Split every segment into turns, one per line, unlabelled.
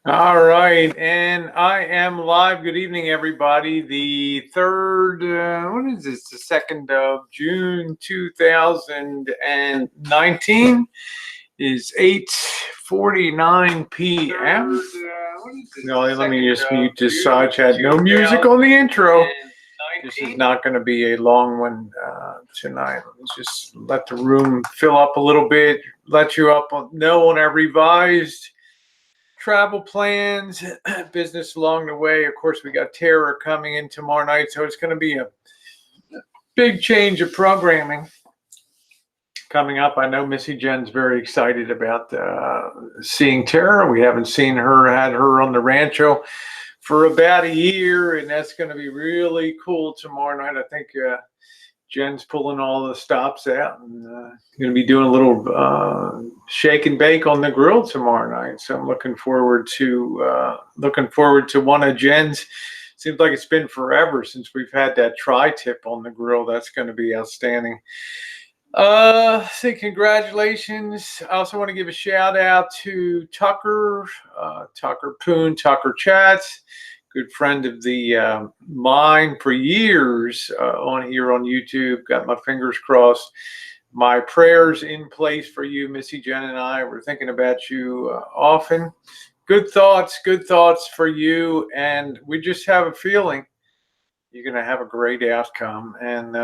All right, and I am live. Good evening, everybody. The third, what is this? The 2nd of June, 2019 is 8:49 p.m. No, let me just mute this side chat. No music on the intro. This is not going to be a long one tonight. Let's just let the room fill up a little bit. Let you know on our revised travel plans, business along the way. Of course, we got Tera coming in tomorrow night, so it's going to be a big change of programming coming up. I know Missy Jenn's very excited about seeing Tera. We haven't had her on the Rancho for about a year, and that's going to be really cool tomorrow night. I think Jen's pulling all the stops out and going to be doing a little shake and bake on the grill tomorrow night. So I'm looking forward to one of Jen's. Seems like it's been forever since we've had that tri-tip on the grill. That's going to be outstanding. Say congratulations. I also want to give a shout out to Tucker Poon, Tucker Chats. Good friend of the mine for years on here on YouTube. Got my fingers crossed. My prayers in place for you, Missy Jenn and I. We're thinking about you often. Good thoughts for you. And we just have a feeling you're going to have a great outcome. And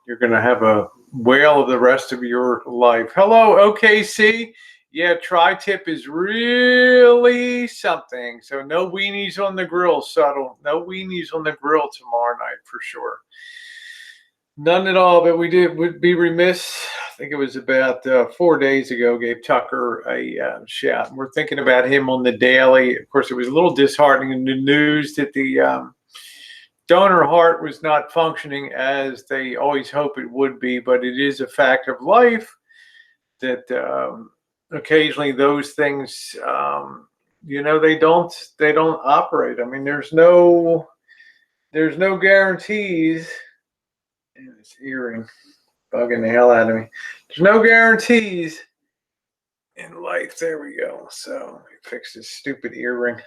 you're going to have a whale of the rest of your life. Hello, OKC. Yeah, tri-tip is really something. So no weenies on the grill, subtle. No weenies on the grill tomorrow night for sure. None at all, but would be remiss. I think it was about 4 days ago, gave Tucker a shout. We're thinking about him on the daily. Of course, it was a little disheartening in the news that the donor heart was not functioning as they always hope it would be, but it is a fact of life that occasionally those things, they don't operate. I mean, there's no guarantees. And this earring bugging the hell out of me. There's no guarantees in life. There we go. So let me fix this stupid earring.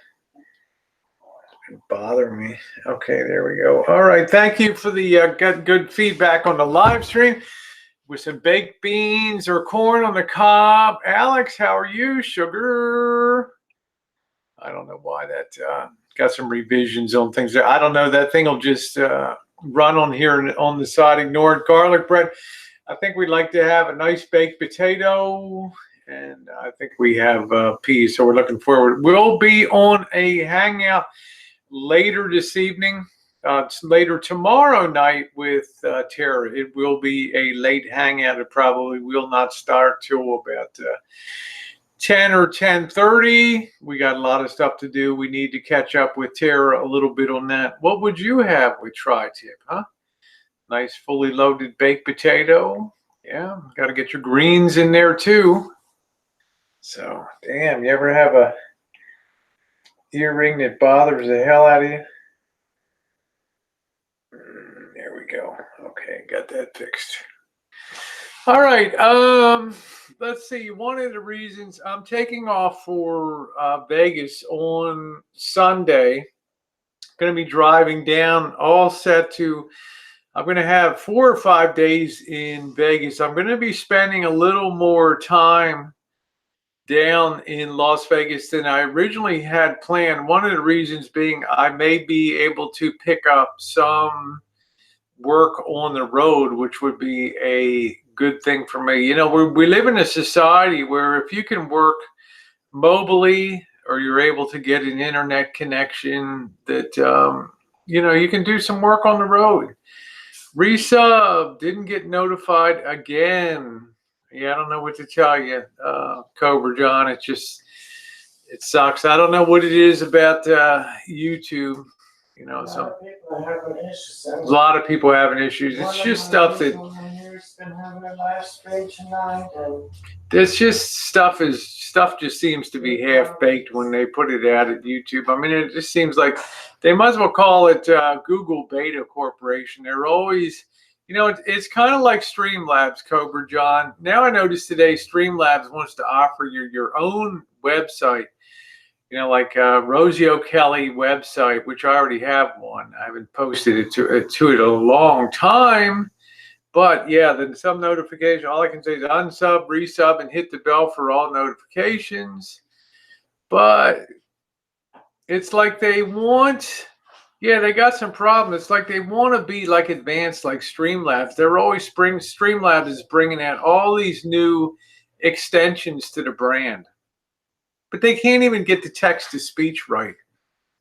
Bother me. Okay, there we go. All right, thank you for the good feedback on the live stream with some baked beans or corn on the cob. Alex, how are you? Sugar. I don't know why that got some revisions on things there. I don't know. That thing will just run on here on the side. Ignore it. Garlic bread. I think we'd like to have a nice baked potato. And I think we have peas, so we're looking forward. We'll be on a hangout later this evening, later tomorrow night with Tera. It will be a late hangout. It probably will not start till about 10 or 10:30. We got a lot of stuff to do. We need to catch up with Tera a little bit on that. What would you have with tri-tip, huh? Nice fully loaded baked potato. Yeah, got to get your greens in there too. So, damn, you ever have a earring that bothers the hell out of you? There we go. Okay, got that fixed. All right. Let's see. One of the reasons I'm taking off for Vegas on Sunday, going to be driving down all set to, I'm going to have 4 or 5 days in Vegas. I'm going to be spending a little more time down in Las Vegas than I originally had planned. One of the reasons being I may be able to pick up some work on the road, which would be a good thing for me. You know, we live in a society where if you can work mobily or you're able to get an internet connection that, you can do some work on the road. Resub, didn't get notified again. Yeah, I don't know what to tell you, Cobra John. It sucks. I don't know what it is about YouTube. A lot of people having issues. It's just stuff that. It's just stuff just seems to be half baked when they put it out at YouTube. I mean, it just seems like they might as well call it Google Beta Corporation. They're always. It's kind of like Streamlabs, Cobra John. Now I noticed today Streamlabs wants to offer you your own website. You know, like Rosie O'Kelly website, which I already have one. I haven't posted it to it in a long time. But yeah, then some notification. All I can say is unsub, resub, and hit the bell for all notifications. But it's like they want, yeah, they got some problems. It's like they want to be like advanced, like Streamlabs. They're always Streamlabs is bringing out all these new extensions to the brand, but they can't even get the text to speech right.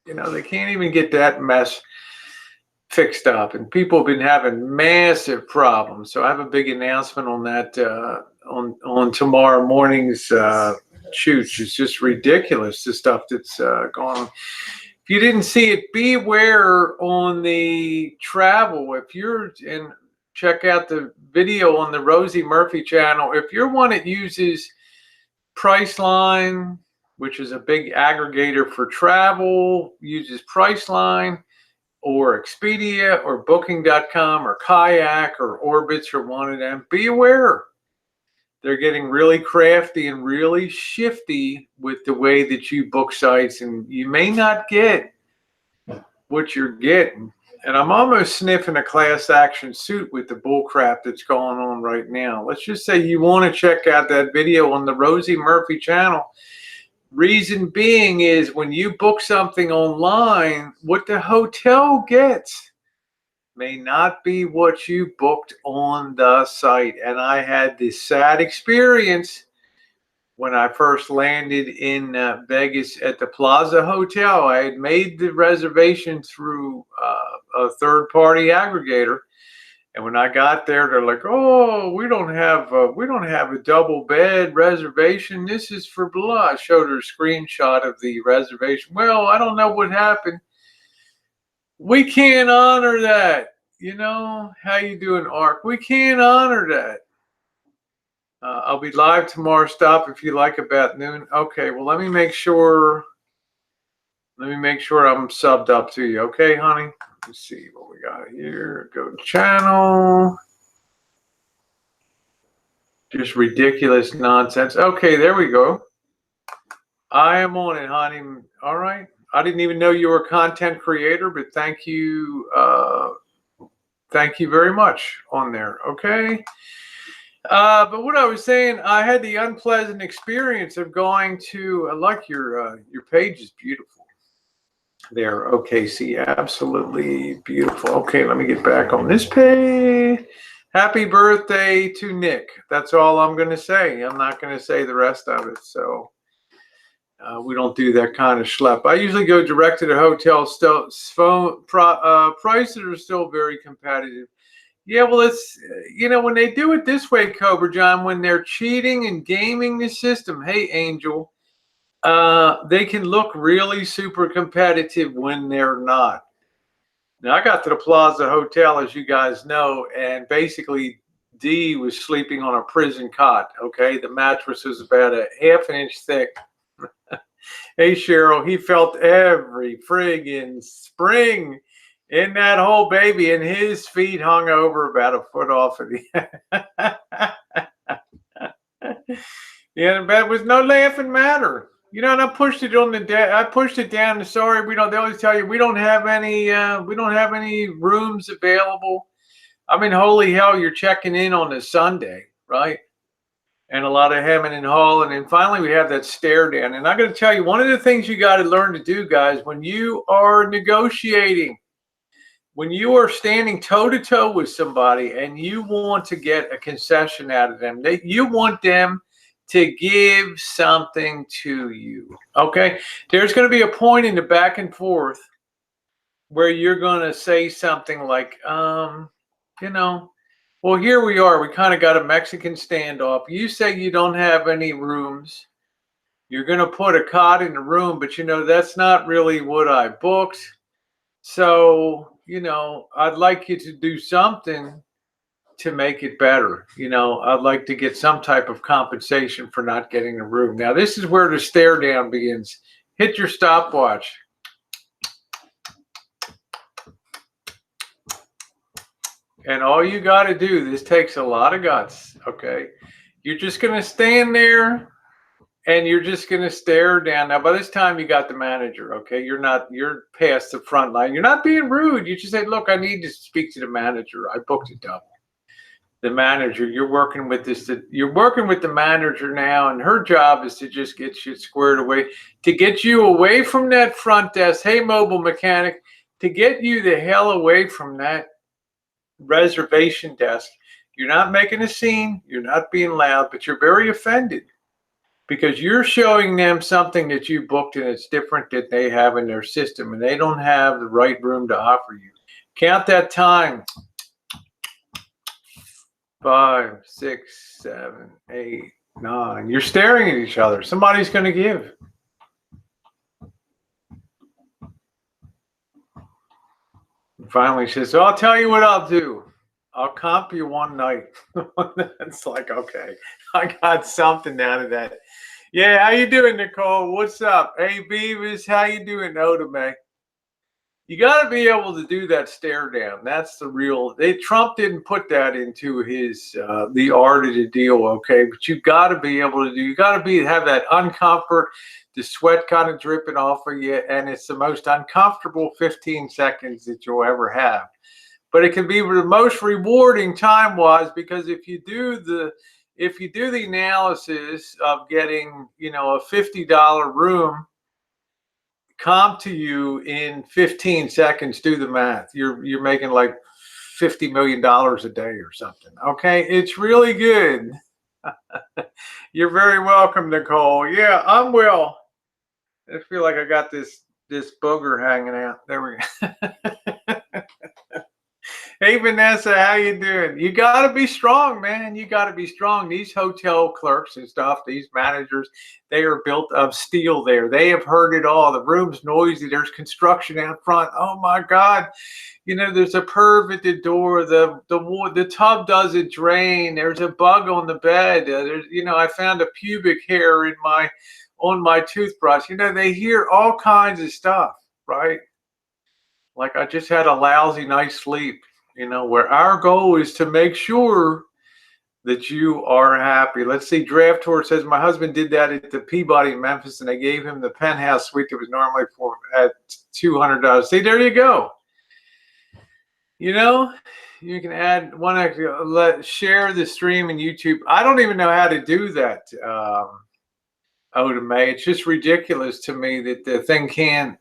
You know, they can't even get that mess fixed up, and people have been having massive problems. So I have a big announcement on that on tomorrow morning's shoots. It's just ridiculous, the stuff that's going on. If you didn't see it, beware on the travel. If you're in, check out the video on the Rosie Murphy channel. If you're one that uses Priceline, which is a big aggregator for travel, uses Priceline or Expedia or Booking.com or Kayak or Orbitz or one of them, be aware. They're getting really crafty and really shifty with the way that you book sites, and you may not get what you're getting. And I'm almost sniffing a class action suit with the bullcrap that's going on right now. Let's just say you want to check out that video on the Rosie Murphy channel. Reason being is when you book something online, what the hotel gets may not be what you booked on the site. And I had this sad experience when I first landed in Vegas at the Plaza Hotel. I had made the reservation through a third-party aggregator, and when I got there, they're like, "Oh, we don't have a double bed reservation. This is for blah." I showed her a screenshot of the reservation. Well, I don't know what happened. We can't honor that. You know, how you doing, Ark? We can't honor that. I'll be live tomorrow. Stop if you like about noon. Okay, well, let me make sure I'm subbed up to you. Okay, honey? Let's see what we got here. Go to channel. Just ridiculous nonsense. Okay, there we go. I am on it, honey. All right. I didn't even know you were a content creator, but thank you. Thank you very much on there. Okay. But what I was saying, I had the unpleasant experience of going to, I like your page is beautiful there. Okay, see, absolutely beautiful. Okay, let me get back on this page. Happy birthday to Nick. That's all I'm going to say. I'm not going to say the rest of it. So we don't do that kind of schlep. I usually go direct to the hotel. Still, prices are still very competitive. Yeah, well, it's, you know, when they do it this way, Cobra John, when they're cheating and gaming the system, hey, Angel, they can look really super competitive when they're not. Now, I got to the Plaza Hotel, as you guys know, and basically D was sleeping on a prison cot, okay? The mattress was about a half an inch thick. Hey, Cheryl, he felt every friggin' spring in that whole baby, and his feet hung over about a foot off of the. Yeah, but it was no laughing matter. You know, and I pushed it on I pushed it down. Sorry, we don't. They always tell you we don't have any. We don't have any rooms available. I mean, holy hell, you're checking in on a Sunday, right? And a lot of hemming and hawing. And finally, we have that stare down. And I'm going to tell you, one of the things you got to learn to do, guys, when you are negotiating, when you are standing toe-to-toe with somebody and you want to get a concession out of them, you want them to give something to you, okay? There's going to be a point in the back and forth where you're going to say something like, you know, well, here we are. We kind of got a Mexican standoff. You say you don't have any rooms. You're going to put a cot in the room, but, you know, that's not really what I booked. So, you know, I'd like you to do something to make it better. You know, I'd like to get some type of compensation for not getting a room. Now, this is where the stare down begins. Hit your stopwatch. And all you got to do, this takes a lot of guts, okay? You're just going to stand there and you're just going to stare down. Now, by this time, you got the manager, okay? You're past the front line. You're not being rude. You just say, look, I need to speak to the manager. I booked a double. The manager, you're working with the manager now, and her job is to just get you squared away, to get you away from that front desk. Hey, mobile mechanic, to get you the hell away from that reservation desk. You're not making a scene. You're not being loud, but you're very offended because you're showing them something that you booked and it's different that they have in their system, and they don't have the right room to offer you. Count that time. 5, 6, 7, 8, 9. You're staring at each other. Somebody's going to give. And finally, she says, "So I'll tell you what I'll do. I'll comp you one night." It's like, okay, I got something out of that. Yeah, how you doing, Nicole? What's up? Hey, Beavis, how you doing, Otame? You got to be able to do that stare down. That's the real. Trump didn't put that into his the art of the deal, okay? But you got to be able to do. You got to have that uncomfort, the sweat kind of dripping off of you, and it's the most uncomfortable 15 seconds that you'll ever have. But it can be the most rewarding time-wise, because if you do the analysis of getting, a $50 room comp to you in 15 seconds, do the math. You're making like $50 million a day or something. Okay, it's really good. You're very welcome, Nicole. Yeah, I'm well. I feel like I got this booger hanging out. There we go. Hey, Vanessa, how you doing? You got to be strong, man. You got to be strong. These hotel clerks and stuff, these managers, they are built of steel there. They have heard it all. The room's noisy. There's construction out front. Oh, my God. There's a perv at the door. The tub doesn't drain. There's a bug on the bed. I found a pubic hair on my toothbrush. They hear all kinds of stuff, right? Like I just had a lousy night's sleep. Where our goal is to make sure that you are happy. Let's see. Draft Tour says, my husband did that at the Peabody in Memphis, and they gave him the penthouse suite that was normally at $200. See, there you go. You can add one extra. Share the stream in YouTube. I don't even know how to do that, Otame. It's just ridiculous to me that the thing can't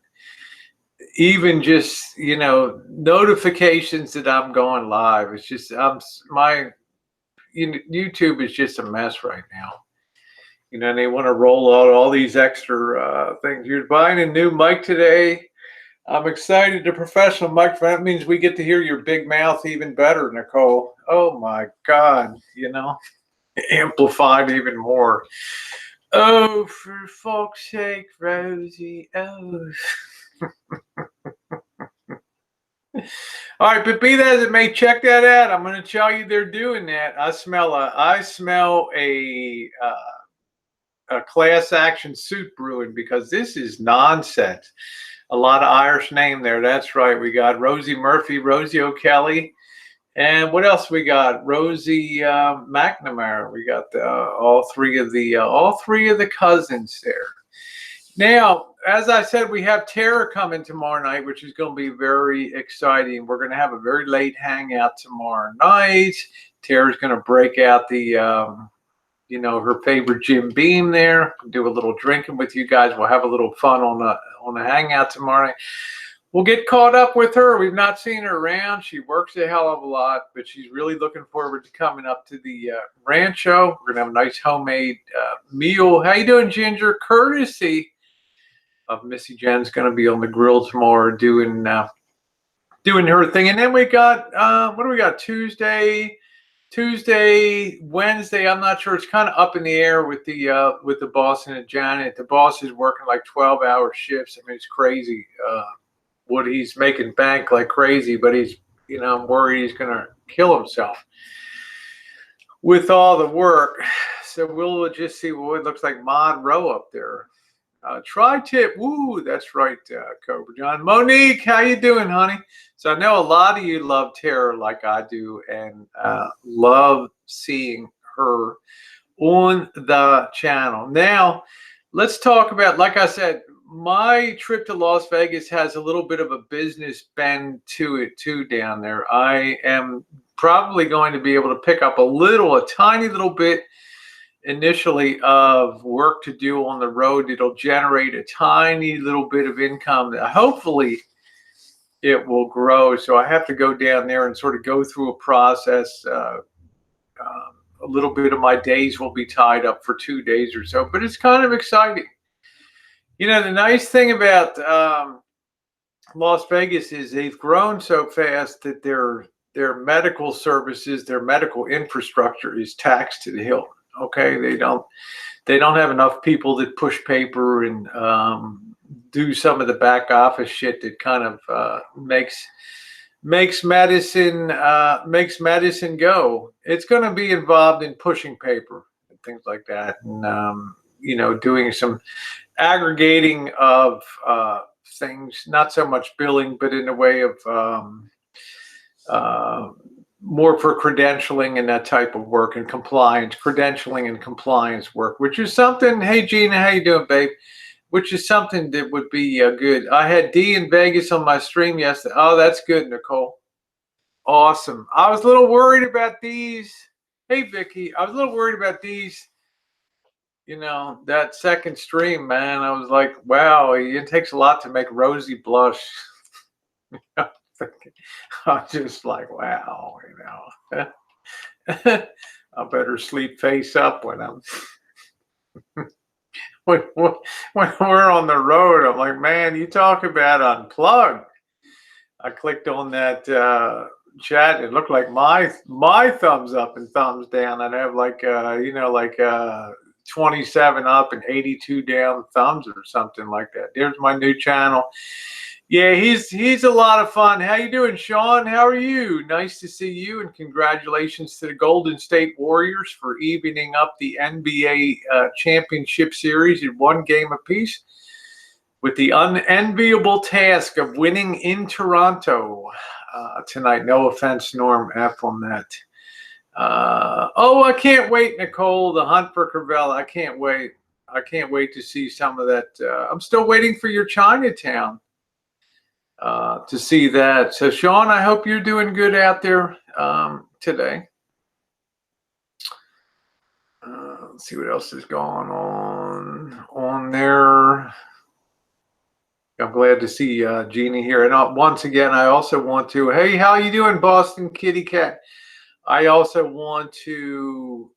even just notifications that I'm going live. It's just YouTube is just a mess right now. They want to roll out all these extra things. You're buying a new mic today. I'm excited. The professional microphone. That means we get to hear your big mouth even better, Nicole. Oh my God, amplified even more. Oh, for fuck's sake, Rosie. Oh. All right, but be that as it may, check that out. I'm going to tell you they're doing that. I smell a class action suit brewing, because this is nonsense. A lot of Irish name there. That's right. We got Rosie Murphy, Rosie O'Kelly, and what else we got? Rosie McNamara. We got all three of the cousins there. Now, as I said, we have Tera coming tomorrow night, which is going to be very exciting. We're going to have a very late hangout tomorrow night. Tera's going to break out the, her favorite Jim Beam there. Do a little drinking with you guys. We'll have a little fun on the hangout tomorrow night. We'll get caught up with her. We've not seen her around. She works a hell of a lot, but she's really looking forward to coming up to the Rancho. We're going to have a nice homemade meal. How you doing, Ginger? Courtesy of Missy Jenn's going to be on the grill tomorrow doing her thing. And then we got, what do we got? Tuesday, Wednesday. I'm not sure. It's kind of up in the air with the boss and the Janet. The boss is working like 12-hour shifts. I mean, it's crazy. What he's making bank like crazy, but he's, I'm worried he's going to kill himself with all the work. So we'll just see what it looks like. Mod Row up there. Tri-tip, woo, that's right, Cobra John. Monique, how you doing, honey? So I know a lot of you love Tera like I do, and love seeing her on the channel. Now, let's talk about, like I said, my trip to Las Vegas has a little bit of a business bend to it too down there. I am probably going to be able to pick up a tiny little bit initially of work to do on the road. It'll generate a tiny little bit of income that hopefully it will grow. So I have to go down there and sort of go through a process. A little bit of my days will be tied up for 2 days or so, but it's kind of exciting. You know, the nice thing about Las Vegas is they've grown so fast that their medical services, their medical infrastructure is taxed to the hilt. Okay, they don't have enough people that push paper and do some of the back office shit that kind of makes medicine go. It's going to be involved in pushing paper and things like that, and you know, doing some aggregating of things, not so much billing, but in a way of more for credentialing and that type of work, and compliance, credentialing and compliance work, which is something. Hey Gina, how you doing, babe? Which is something that would be good. I had D in Vegas on my stream yesterday. Oh, that's good, Nicole. Awesome. I was a little worried about these. Hey Vicky, I was a little worried about these. You know, that second stream, man. I was like, wow, it takes a lot to make Rosie blush. I'm just like, wow, you know. I better sleep face up when I'm when we're on the road. I'm like, man, you talk about unplugged. I clicked on that chat. It looked like my thumbs up and thumbs down. I'd have like you know, like 27 up and 82 down thumbs or something like that. There's my new channel. Yeah, he's a lot of fun. How you doing, Sean? How are you? Nice to see you, and congratulations to the Golden State Warriors for evening up the NBA championship series in 1 game apiece, with the unenviable task of winning in Toronto tonight. No offense, Norm F, on that. Oh, I can't wait, Nicole. The Hunt for Cravella. I can't wait. I can't wait to see some of that. I'm still waiting for your Chinatown to see that. So, Sean, I hope you're doing good out there today. Let's see what else is going on there. I'm glad to see Jeannie here. And once again, I also want to, hey, how you doing, Boston Kitty Cat? I also want to,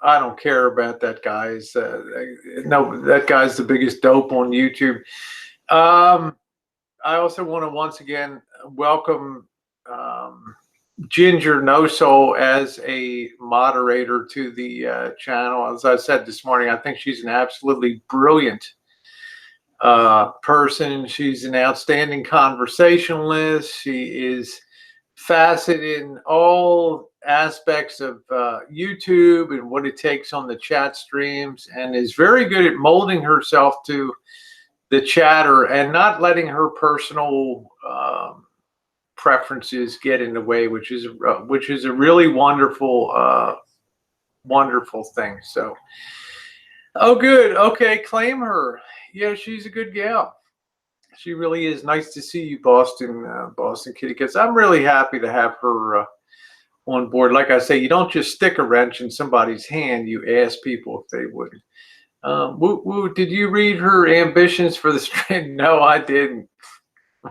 I don't care about that guy's, no, that guy's the biggest dope on YouTube. I also want to once again welcome Ginger No Soul as a moderator to the channel. As I said this morning, I think she's an absolutely brilliant person. She's an outstanding conversationalist. She is faceted in all aspects of YouTube and what it takes on the chat streams, and is very good at molding herself to the chatter and not letting her personal preferences get in the way, which is a really wonderful wonderful thing. So, oh good, okay, claim her. Yeah, she's a good gal. She really is. Nice to see you, Boston Kitty Cats. I'm really happy to have her on board. Like I say, you don't just stick a wrench in somebody's hand. You ask people if they would. Did you read her ambitions for the stream? No, I didn't.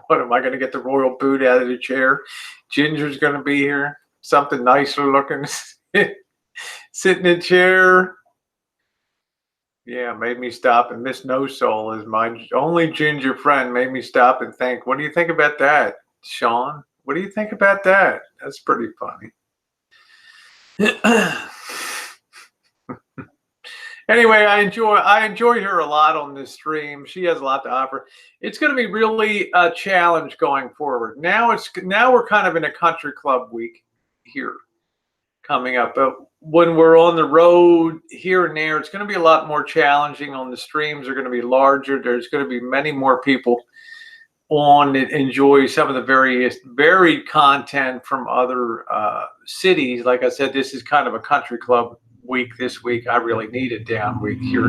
What, am I going to get the royal boot out of the chair? Ginger's going to be here. Something nicer looking. Sit in a chair. Yeah, made me stop, and Miss No Soul is my only ginger friend. Made me stop and think. What do you think about that, Sean? What do you think about that? That's pretty funny. Anyway, I enjoy her a lot on this stream. She has a lot to offer. It's going to be really a challenge going forward. Now we're kind of in a country club week here coming up, but when we're on the road here and there, it's going to be a lot more challenging. On the streams are going to be larger. There's going to be many more people on that enjoy some of the various varied content from other cities. Like I said, this is kind of a country club week this week. I really need a down week here.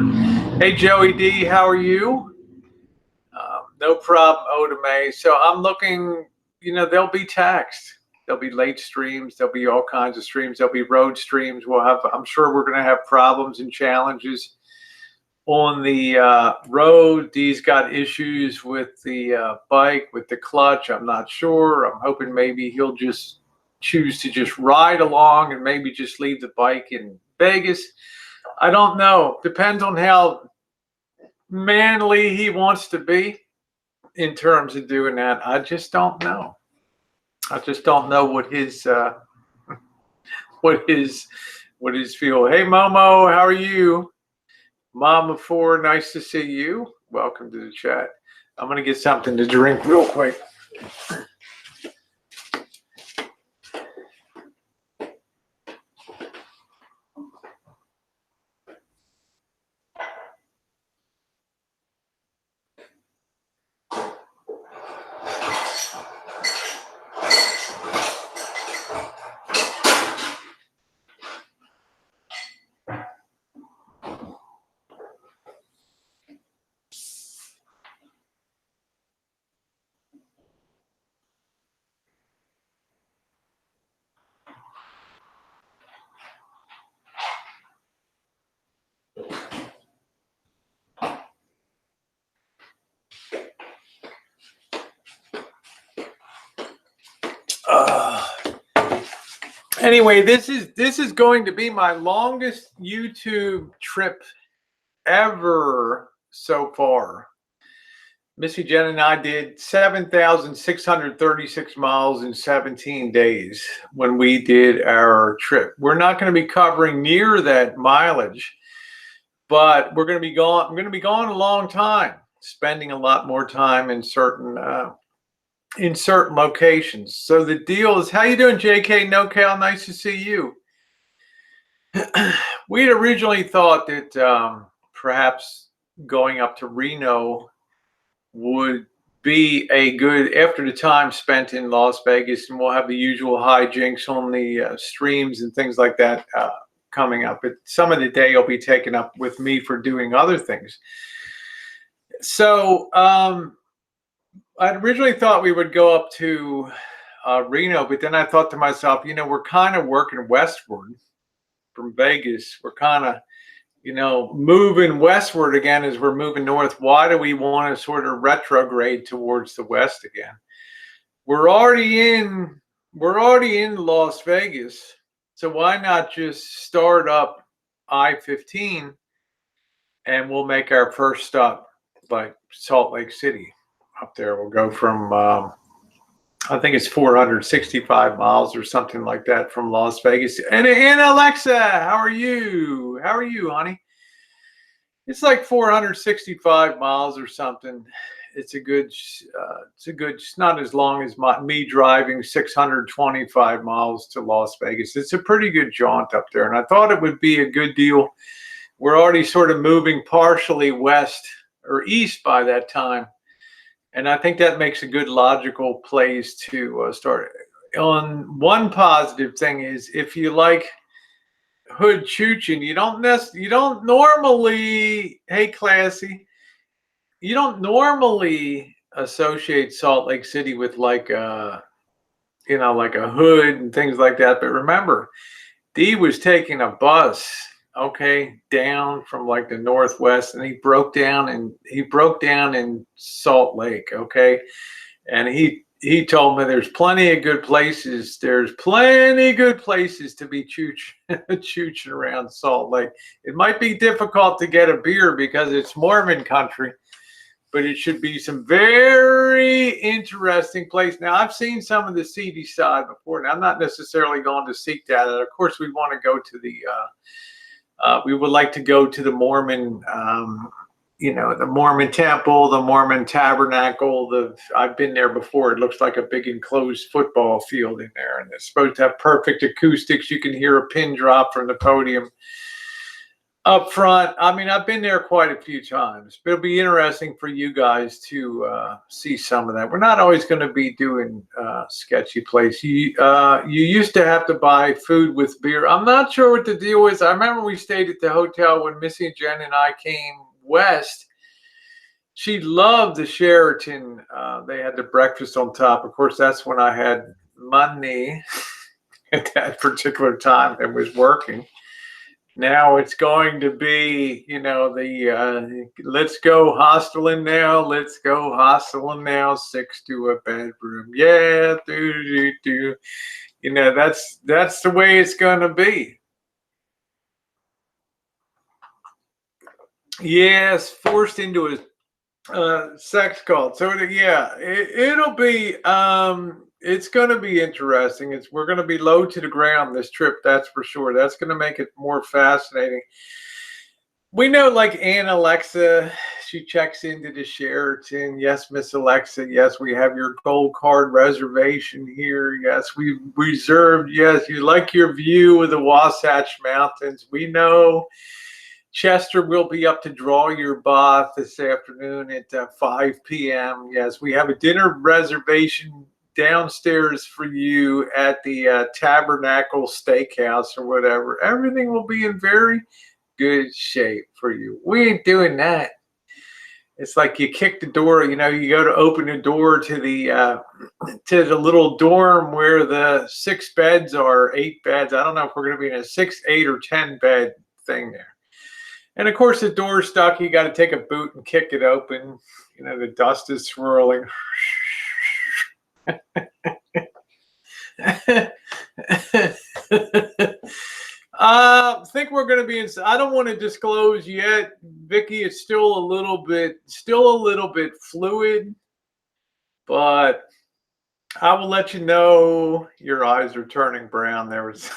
Hey, Joey D, how are you? No problem, Odame. So I'm looking, there'll be text. There'll be late streams. There'll be all kinds of streams. There'll be road streams. I'm sure we're going to have problems and challenges on the road. Dee's got issues with the bike, with the clutch. I'm not sure. I'm hoping maybe he'll just choose to just ride along and maybe just leave the bike in Vegas. I don't know. Depends on how manly he wants to be in terms of doing that. I just don't know. I just don't know what his feel. Hey Momo, how are you? Mama 4, nice to see you. Welcome to the chat. I'm gonna get something to drink real quick. Anyway, this is going to be my longest YouTube trip ever so far. Missy Jenn and I did 7,636 miles in 17 days when we did our trip. We're not going to be covering near that mileage, but we're going to be gone. I'm going to be gone a long time, spending a lot more time in certain locations. So the deal is, how you doing, JK NoCal? Nice to see you. We had originally thought that perhaps going up to Reno would be a good, after the time spent in Las Vegas, and we'll have the usual hijinks on the streams and things like that coming up. But some of the day will be taken up with me for doing other things. So I originally thought we would go up to Reno, but then I thought to myself, we're kind of working westward from Vegas. We're kind of, moving westward again as we're moving north. Why do we want to sort of retrograde towards the west again? We're already in Las Vegas, so why not just start up I-15 and we'll make our first stop like Salt Lake City up there. We'll go from I think it's 465 miles or something like that from Las Vegas. And Alexa, how are you? How are you, honey? It's like 465 miles or something. It's not as long as me driving 625 miles to Las Vegas. It's a pretty good jaunt up there. And I thought it would be a good deal. We're already sort of moving partially west or east by that time. And I think that makes a good logical place to start. On one positive thing is, if you like hood chooching, you don't normally, hey Classy, you don't normally associate Salt Lake City with like a hood and things like that. But remember, D was taking a bus, down from like the northwest, and he broke down in Salt Lake, and he told me there's plenty of good places. There's plenty good places to be chooching around Salt Lake. It might be difficult to get a beer because it's Mormon country, but it should be some very interesting place. Now, I've seen some of the seedy side before, and I'm not necessarily going to seek that out. Of course, we want to go to the we would like to go to the Mormon, the Mormon temple, the Mormon tabernacle. I've been there before. It looks like a big enclosed football field in there, and it's supposed to have perfect acoustics. You can hear a pin drop from the podium. up front. I mean, I've been there quite a few times, but it'll be interesting for you guys to see some of that. We're not always going to be doing sketchy place. You used to have to buy food with beer. I'm not sure what the deal is. I remember we stayed at the hotel when Missy Jenn and I came west. She loved the Sheraton. They had the breakfast on top. Of course, that's when I had money at that particular time and was working. Now it's going to be, you know, the let's go hosteling now. Let's go hosteling now. 6 to a bedroom. Yeah, do. You know, that's the way it's going to be. Yes, forced into a sex cult. So yeah, it'll be it's going to be interesting. We're going to be low to the ground this trip, that's for sure. That's going to make it more fascinating. We know, like Aunt Alexa, she checks into the Sheraton. Yes, Miss Alexa. Yes, we have your gold card reservation here. Yes, we reserved. Yes, you like your view of the Wasatch Mountains. We know Chester will be up to draw your bath this afternoon at 5 p.m. Yes, we have a dinner reservation downstairs for you at the Tabernacle Steakhouse or whatever. Everything will be in very good shape for you. We ain't doing that. It's like you kick the door, you know, you go to open the door to the little dorm where the 6 beds are, 8 beds. I don't know if we're going to be in a 6, 8, or 10 bed thing there. And of course, the door's stuck. You got to take a boot and kick it open. You know, the dust is swirling. I think we're going to be in. I don't want to disclose yet, Vicky. It's still a little bit fluid, but I will let you know. Your eyes are turning brown. There was.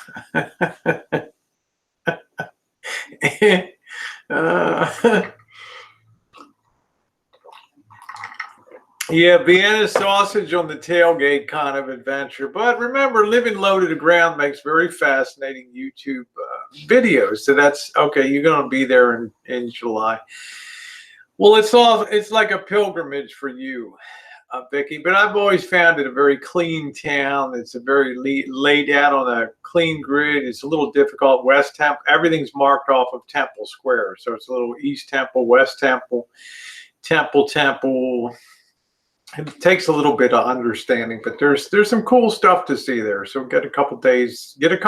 Yeah, Vienna sausage on the tailgate kind of adventure. But remember, living low to the ground makes very fascinating YouTube videos. So that's okay. You're going to be there in July. Well, it's like a pilgrimage for you, Vicky. But I've always found it a very clean town. It's a very laid out on a clean grid. It's a little difficult. West Temple, everything's marked off of Temple Square. So it's a little East Temple, West Temple, Temple. It takes a little bit of understanding, but there's some cool stuff to see there. So get a couple days there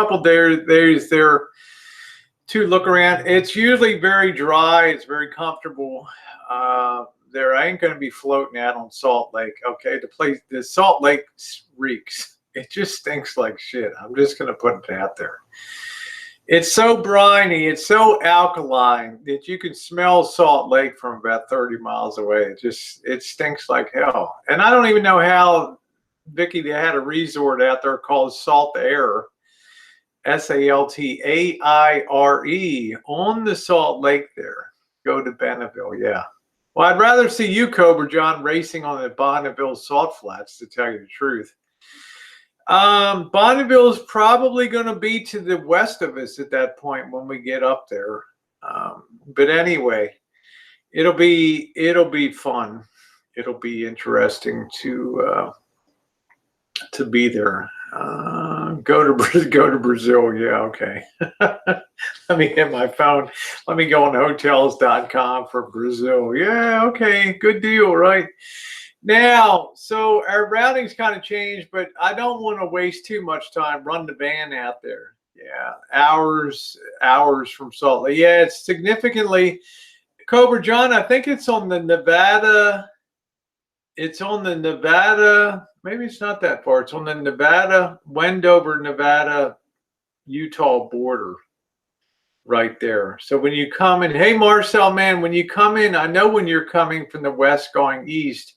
to look around. It's usually very dry. It's very comfortable there. I ain't going to be floating out on Salt Lake. Okay, the Salt Lake reeks. It just stinks like shit. I'm just going to put it out there. It's so briny, it's so alkaline that you can smell Salt Lake from about 30 miles away. It stinks like hell. And I don't even know how, Vicky, they had a resort out there called Salt Air, Saltaire, on the Salt Lake there. Go to Bonneville, yeah. Well, I'd rather see you, Cobra John, racing on the Bonneville Salt Flats, to tell you the truth. Bonneville is probably going to be to the west of us at that point when we get up there. But anyway, it'll be fun. It'll be interesting to be there. Go to Brazil. Yeah, okay. Let me hit my phone. Let me go on hotels.com for Brazil. Yeah, okay, good deal, right? Now, so our routing's kind of changed, but I don't want to waste too much time. Run the van out there. Yeah, hours from Salt Lake. Yeah, it's significantly. Cobra John, I think it's on the Nevada. It's on the Nevada. Maybe it's not that far. It's on the Nevada, Wendover, Nevada, Utah border. Right there. So when you come in, hey Marcel, man, when you come in, I know when you're coming from the west going east.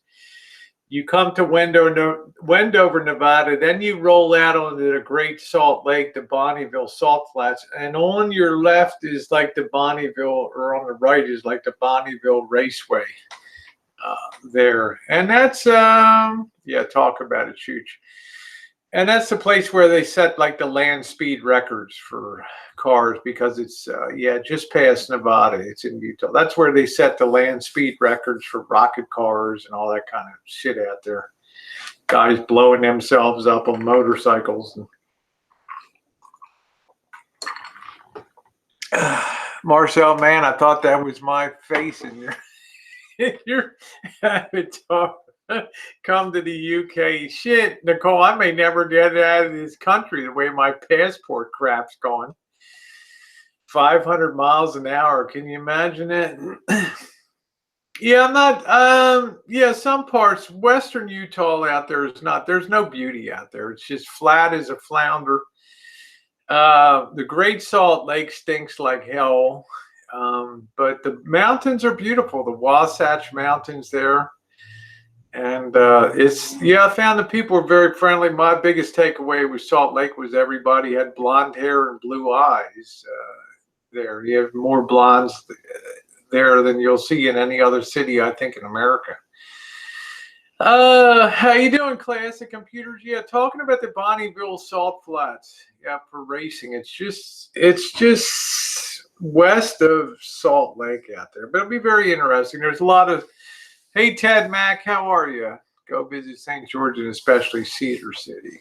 You come to Wendover, Nevada, then you roll out onto the Great Salt Lake, the Bonneville Salt Flats, and on your left is like the Bonneville, or on the right is like the Bonneville Raceway there. And that's, yeah, talk about it, Chooch. And that's the place where they set like the land speed records for cars, because it's just past Nevada. It's in Utah. That's where they set the land speed records for rocket cars and all that kind of shit out there. Guys blowing themselves up on motorcycles. Marcel, man, I thought that was my face in your avatar. Come to the UK. Shit, Nicole, I may never get out of this country the way my passport crap's going. 500 miles an hour. Can you imagine it? Yeah, I'm not, some parts, Western Utah out there is not, there's no beauty out there. It's just flat as a flounder. The Great Salt Lake stinks like hell. But the mountains are beautiful. The Wasatch Mountains there. And I found that people were very friendly. My biggest takeaway with Salt Lake was everybody had blonde hair and blue eyes there. You have more blondes there than you'll see in any other city, I think, in America. How you doing, Classic Computers? Yeah, talking about the Bonneville Salt Flats. Yeah, for racing. It's just west of Salt Lake out there. But it'll be very interesting. There's a lot of, hey, Ted Mack, how are you? Go visit St. George and especially Cedar City.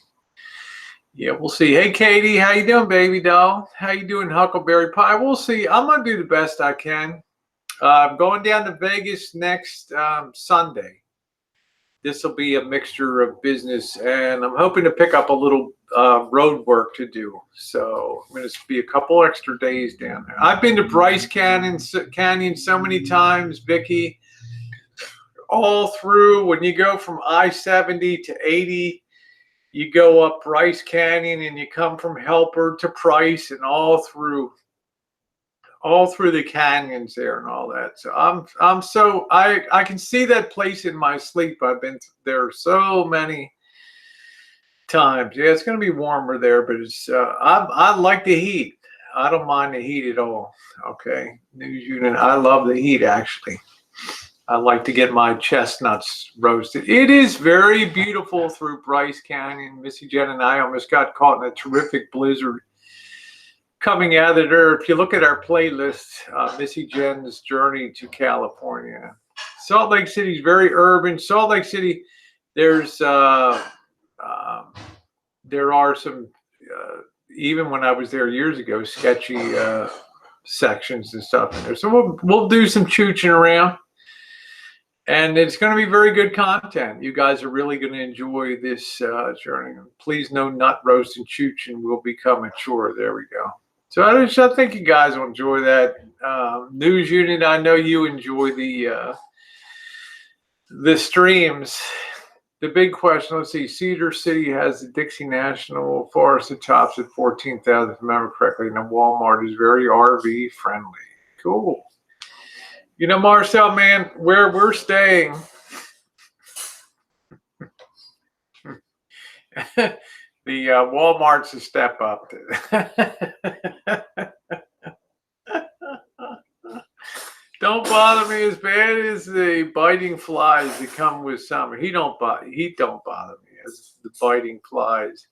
Yeah, we'll see. Hey, Katie, how you doing, baby doll? How you doing, Huckleberry Pie? We'll see. I'm going to do the best I can. I'm going down to Vegas next Sunday. This will be a mixture of business, and I'm hoping to pick up a little road work to do. So I'm going to be a couple extra days down there. I've been to Bryce Canyon so many times, Vicky. All through, when you go from I-70 to 80, you go up Bryce Canyon and you come from Helper to Price and all through the canyons there and all that. So I can see that place in my sleep. I've been there so many times. Yeah, it's going to be warmer there, but it's I like the heat. I don't mind the heat at all. Okay, news unit. I love the heat, actually. I like to get my chestnuts roasted. It is very beautiful through Bryce Canyon. Missy Jenn and I almost got caught in a terrific blizzard coming out of there. If you look at our playlist, Missy Jenn's Journey to California. Salt Lake City is very urban. Salt Lake City, there are some, even when I was there years ago, sketchy sections and stuff in there. So we'll do some chooching around. And it's going to be very good content. You guys are really going to enjoy this journey. Please, no nut roast and chooching will be coming. Sure, there we go. So I think you guys will enjoy that. News unit, I know you enjoy the streams. The big question, let's see, Cedar City has the Dixie National Forest that tops at 14,000, if I remember correctly, and the Walmart is very RV friendly. Cool. You know, Marcel, man, where we're staying, the Walmart's a step up. Don't bother me as bad as the biting flies that come with summer. He don't bother me as the biting flies.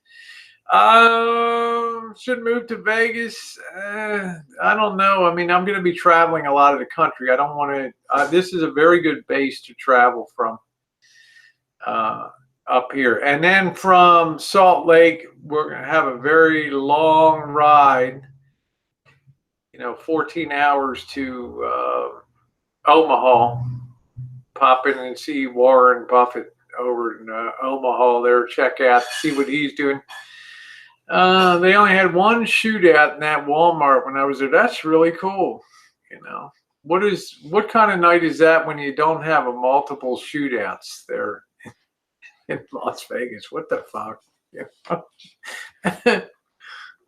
Should move to Vegas. I don't know. I mean, I'm going to be traveling a lot of the country. I don't want to. This is a very good base to travel from up here. And then from Salt Lake, we're going to have a very long ride. 14 hours to Omaha. Pop in and see Warren Buffett over in Omaha there. Check out, see what he's doing. They only had one shootout in that Walmart when I was there. That's really cool. What kind of night is that when you don't have a multiple shootouts there in Las Vegas? What the fuck? Yeah.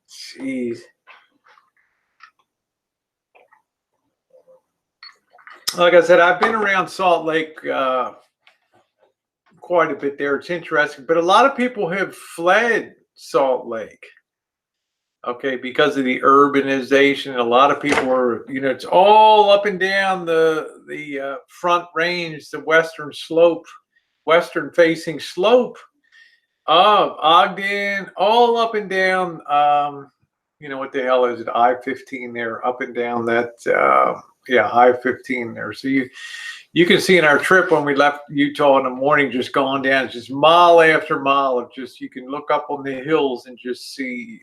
Jeez. Like I said, I've been around Salt Lake quite a bit there. It's interesting, but a lot of people have fled Salt Lake, okay, because of the urbanization. A lot of people are, it's all up and down the front range, the western facing slope Ogden, all up and down. You know what the hell is it? I-15 there, up and down that. Yeah, I-15 there. So you can see in our trip when we left Utah in the morning, just going down, it's just mile after mile of just, you can look up on the hills and just see.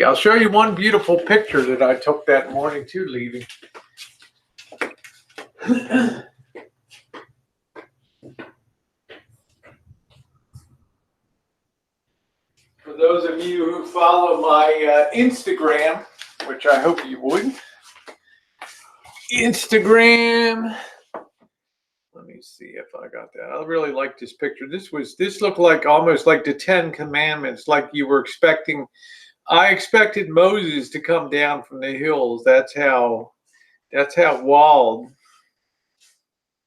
I'll show you one beautiful picture that I took that morning too, leaving. For those of you who follow my Instagram, which I hope you would. Instagram. Let me see if I got that. I really like this picture. This looked like almost like the 10 Commandments, like you were expecting. I expected Moses to come down from the hills. That's how wild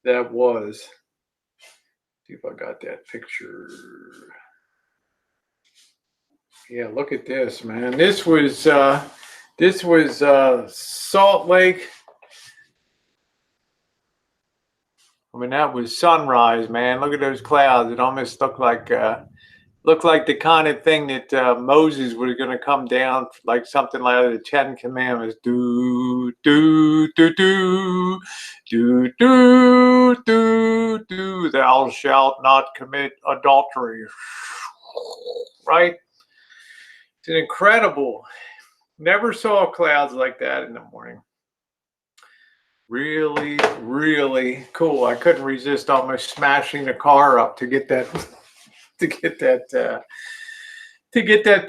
that was. See if I got that picture. Yeah, look at this, man. This was Salt Lake. I mean, that was sunrise, man. Look at those clouds. It almost looked like the kind of thing that Moses was going to come down, like something like the 10 Commandments. Do, do, do, do, do, do, do, do. Thou shalt not commit adultery. Right? It's an incredible. Never saw clouds like that in the morning. Really, really cool. I couldn't resist almost smashing the car up to get that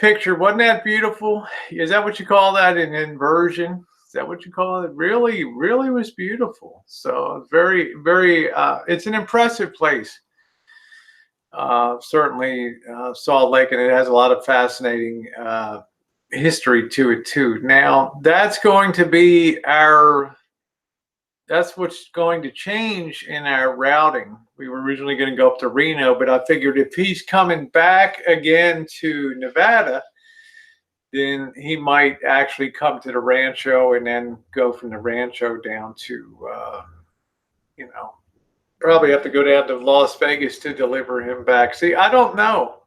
picture. Wasn't that beautiful? Is that what you call that, an inversion? Is that what you call it? Really, really was beautiful. So very, very. It's an impressive place. Certainly Salt Lake, and it has a lot of fascinating history to it too. Now that's what's going to change in our routing. We were originally going to go up to Reno, but I figured if he's coming back again to Nevada, then he might actually come to the Rancho and then go from the Rancho down to, probably have to go down to Las Vegas to deliver him back. See, I don't know.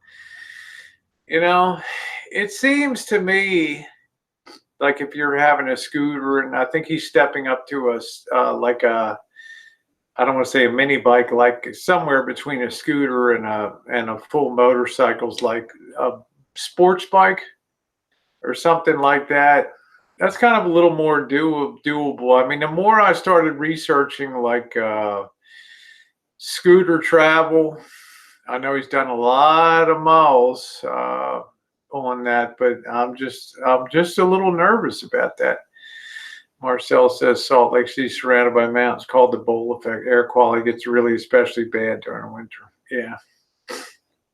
It seems to me like if you're having a scooter, and I think he's stepping up to us like I don't want to say a mini bike, like somewhere between a scooter and a full motorcycle's like a sports bike or something like that. That's kind of a little more doable. I mean, the more I started researching like scooter travel, I know he's done a lot of miles on that, but I'm just a little nervous about that. Marcel says Salt Lake City surrounded by mountains called the bowl effect. Air quality gets really especially bad during winter. Yeah,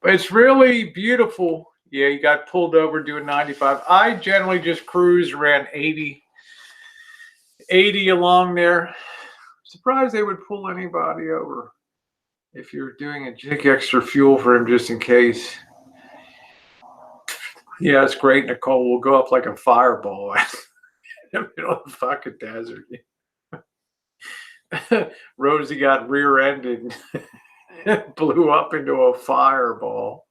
but it's really beautiful. Yeah, you got pulled over doing 95. I generally just cruise around 80 along there. Surprised they would pull anybody over if you're doing a jig extra fuel for him just in case. Yeah, it's great, Nicole. We'll go up like a fireball in the middle of the fucking desert. Rosie got rear-ended and blew up into a fireball.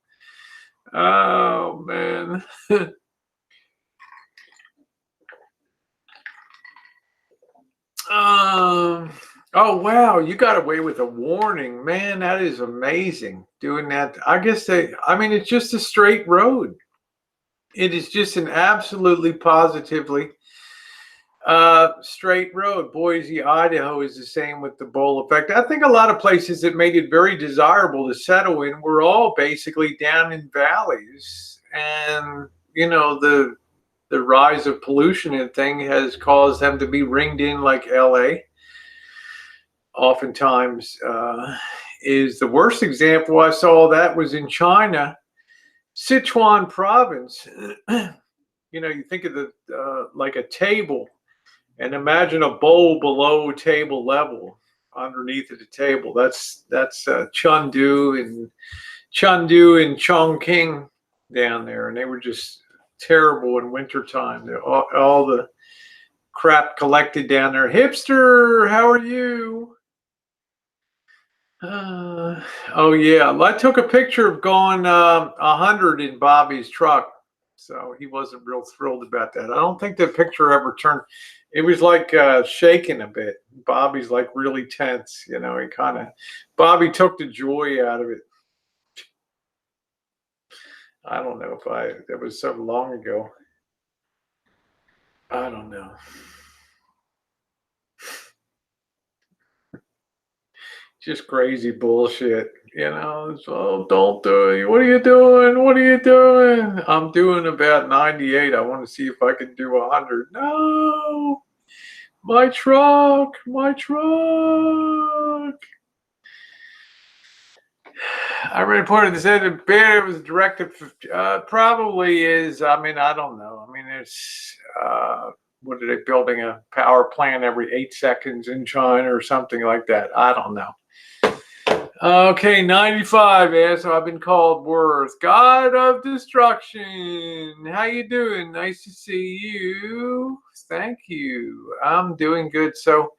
Oh, man. Oh, wow. You got away with a warning. Man, that is amazing. Doing that. I guess it's just a straight road. It is just an absolutely positively straight road. Boise, Idaho is the same with the bowl effect. I think a lot of places that made it very desirable to settle in were all basically down in valleys. And, the rise of pollution and thing has caused them to be ringed in like LA. Oftentimes is the worst example I saw that was in China. Sichuan province, you think of the like a table, and imagine a bowl below table level, underneath of the table. That's Chengdu and Chongqing down there, and they were just terrible in wintertime. All the crap collected down there. Hipster, how are you? Oh yeah, I took a picture of going 100 in Bobby's truck, so he wasn't real thrilled about that. I don't think the picture ever turned. It was like shaking a bit. Bobby's like really tense, you know. He kind of Bobby took the joy out of it. I don't know if that was so long ago. I don't know. Just crazy bullshit, you know. So don't do it. What are you doing? What are you doing? I'm doing about 98. I want to see if I can do 100. No, my truck, my truck. I reported this said the bear was directed. Probably is. I mean, I don't know. I mean, it's what are they building a power plant every 8 seconds in China or something like that? I don't know. Okay, 95. Yeah, so I've been called Worth, God of Destruction. How you doing? Nice to see you. Thank you. I'm doing good. So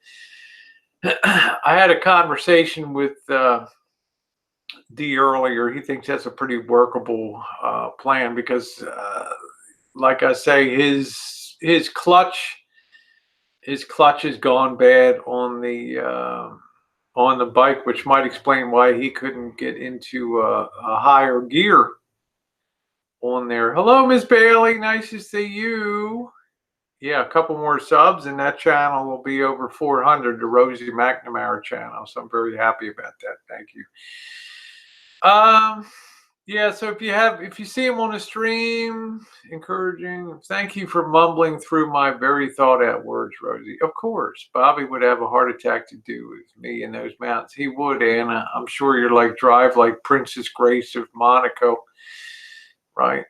I had a conversation with D earlier. He thinks that's a pretty workable plan because, like I say, his clutch has gone bad on the bike, which might explain why he couldn't get into a higher gear on there. Hello, Miss Bailey. Nice to see you. Yeah, a couple more subs, and that channel will be over 400, the Rosie McNamara channel. So I'm very happy about that. Thank you. Yeah, so if you see him on the stream, encouraging, thank you for mumbling through my very thought out words, Rosie. Of course, Bobby would have a heart attack to do with me in those mountains. He would, Anna. I'm sure you're like drive like Princess Grace of Monaco, right?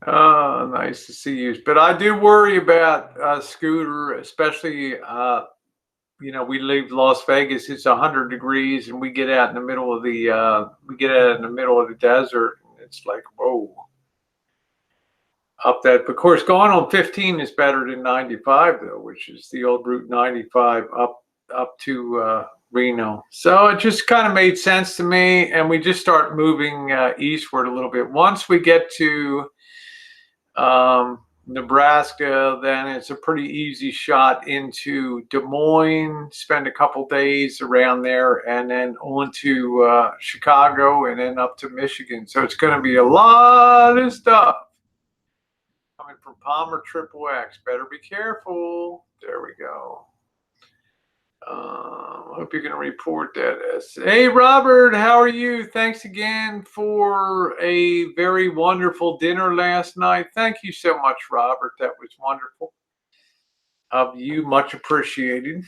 Oh, nice to see you. But I do worry about Scooter, especially you know, we leave Las Vegas, it's 100 degrees, and we get out in the middle of the desert. And it's like, whoa, up that. Of course, going on 15 is better than 95 though, which is the old Route 95 up to Reno. So it just kind of made sense to me, and we just start moving eastward a little bit. Once we get to Nebraska, then it's a pretty easy shot into Des Moines, spend a couple days around there, and then on to Chicago, and then up to Michigan. So it's going to be a lot of stuff coming from Palmer Triple X. Better be careful. There we go. I hope you're going to report that. Hey, Robert, how are you? Thanks again for a very wonderful dinner last night. Thank you so much, Robert. That was wonderful of you. Much appreciated.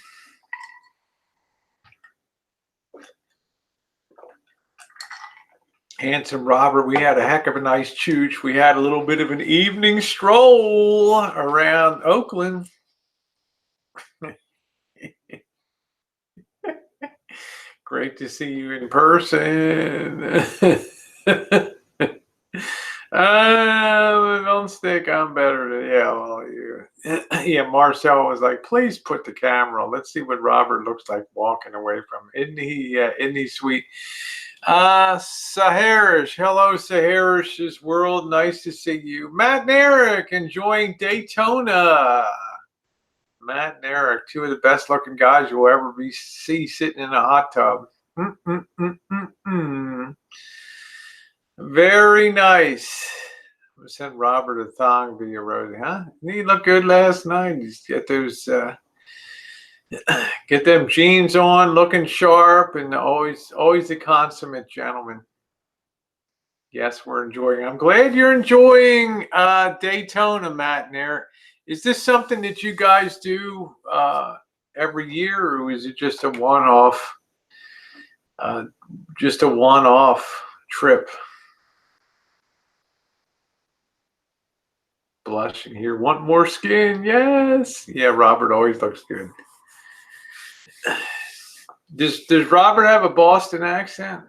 Handsome Robert, we had a heck of a nice chooch. We had a little bit of an evening stroll around Oakland. Great to see you in person. Don't stick. I'm better than you. Yeah, Marcel was like, please put the camera on. Let's see what Robert looks like walking away from. Isn't he sweet? Saharish. Hello, Saharish's world. Nice to see you. Matt and Eric enjoying Daytona. Matt and Eric, two of the best looking guys you'll ever see sitting in a hot tub. Very nice. I'm gonna send Robert a thong via Rosie, huh? He looked good last night. Just get those get them jeans on, looking sharp, and always a consummate gentleman. Yes, we're enjoying. I'm glad you're enjoying Daytona, Matt and Eric. Is this something that you guys do every year, or is it just a one-off? Just a one-off trip. Blushing here. Want more skin? Yes. Yeah, Robert always looks good. Does Robert have a Boston accent?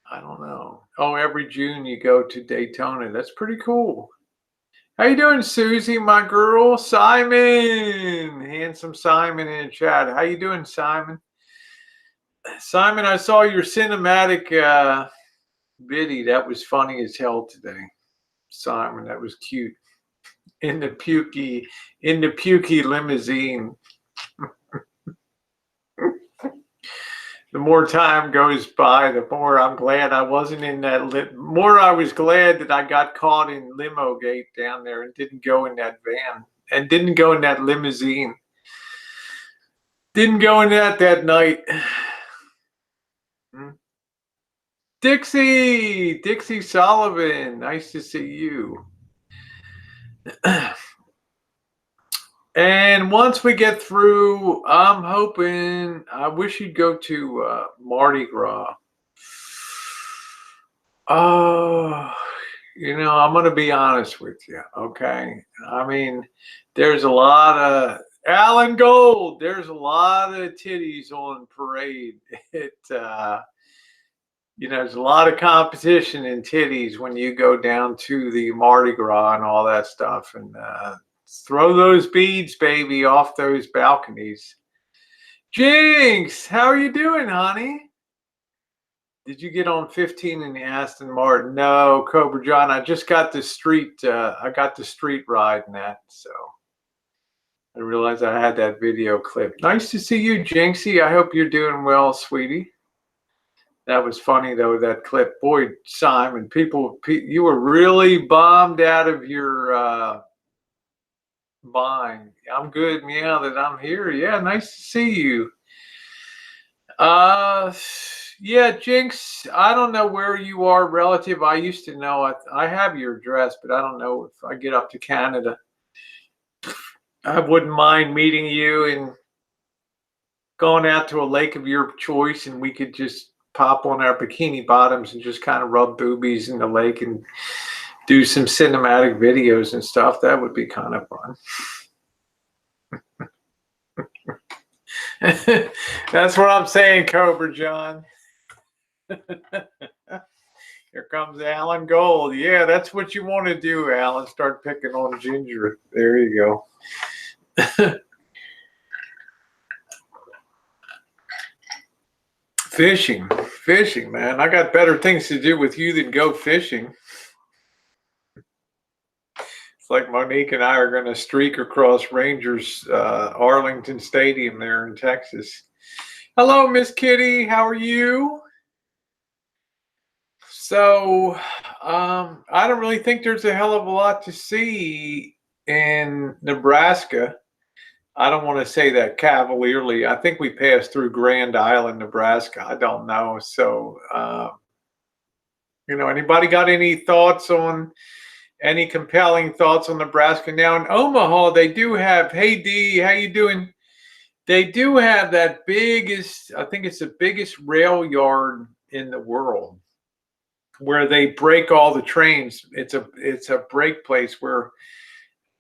I don't know. Oh, every June you go to Daytona. That's pretty cool. How you doing, Susie, my girl? Simon, handsome Simon in the chat. How you doing, Simon? Simon, I saw your cinematic video. That was funny as hell today. Simon, that was cute. In the pukey limousine. The more time goes by, the more I'm glad I wasn't in that. More I was glad that I got caught in limo gate down there and didn't go in that van and didn't go in that limousine. Didn't go in that night. Dixie Sullivan, nice to see you. And once we get through, I'm hoping, I wish you'd go to Mardi Gras. Oh, you know, I'm going to be honest with you, okay? I mean, there's a lot of, Alan Gold, there's a lot of titties on parade. You know, there's a lot of competition in titties when you go down to the Mardi Gras and all that stuff. And throw those beads, baby, off those balconies. Jinx, how are you doing, honey? Did you get on 15 in the Aston Martin? No, Cobra John. I just got the street. I got the street ride in that, so I realized I had that video clip. Nice to see you, Jinxie. I hope you're doing well, sweetie. That was funny though. That clip, boy, Simon. People, you were really bombed out of your mind. I'm good, meow, that I'm here. Yeah, nice to see you. Yeah, Jinx, I don't know where you are relative. I used to know. I have your address, but I don't know if I get up to Canada. I wouldn't mind meeting you and going out to a lake of your choice, and we could just pop on our bikini bottoms and just kind of rub boobies in the lake and do some cinematic videos and stuff. That would be kind of fun. That's what I'm saying, Cobra John. Here comes Alan Gold. Yeah, that's what you want to do, Alan. Start picking on Ginger. There you go. Fishing, man. I got better things to do with you than go fishing. It's like Monique and I are going to streak across Rangers Arlington Stadium there in Texas. Hello, Miss Kitty. How are you? So, I don't really think there's a hell of a lot to see in Nebraska. I don't want to say that cavalierly. I think we passed through Grand Island, Nebraska. I don't know. So, you know, anybody got any thoughts on, any compelling thoughts on Nebraska? Now in Omaha, they do have, hey D, how you doing? They do have that biggest, I think it's the biggest rail yard in the world, where they break all the trains. It's a break place where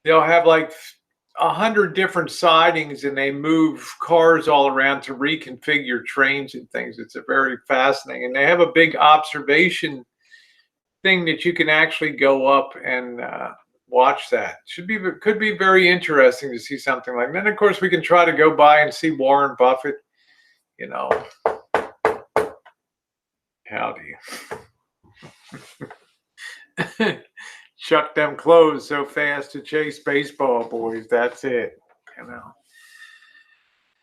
they'll have like 100 different sidings, and they move cars all around to reconfigure trains and things. It's a very fascinating, and they have a big observation thing that you can actually go up and watch. That could be very interesting to see something like that. And then of course we can try to go by and see Warren Buffett, you know. Howdy. Chuck them clothes so fast to chase baseball, boys. That's it, you know.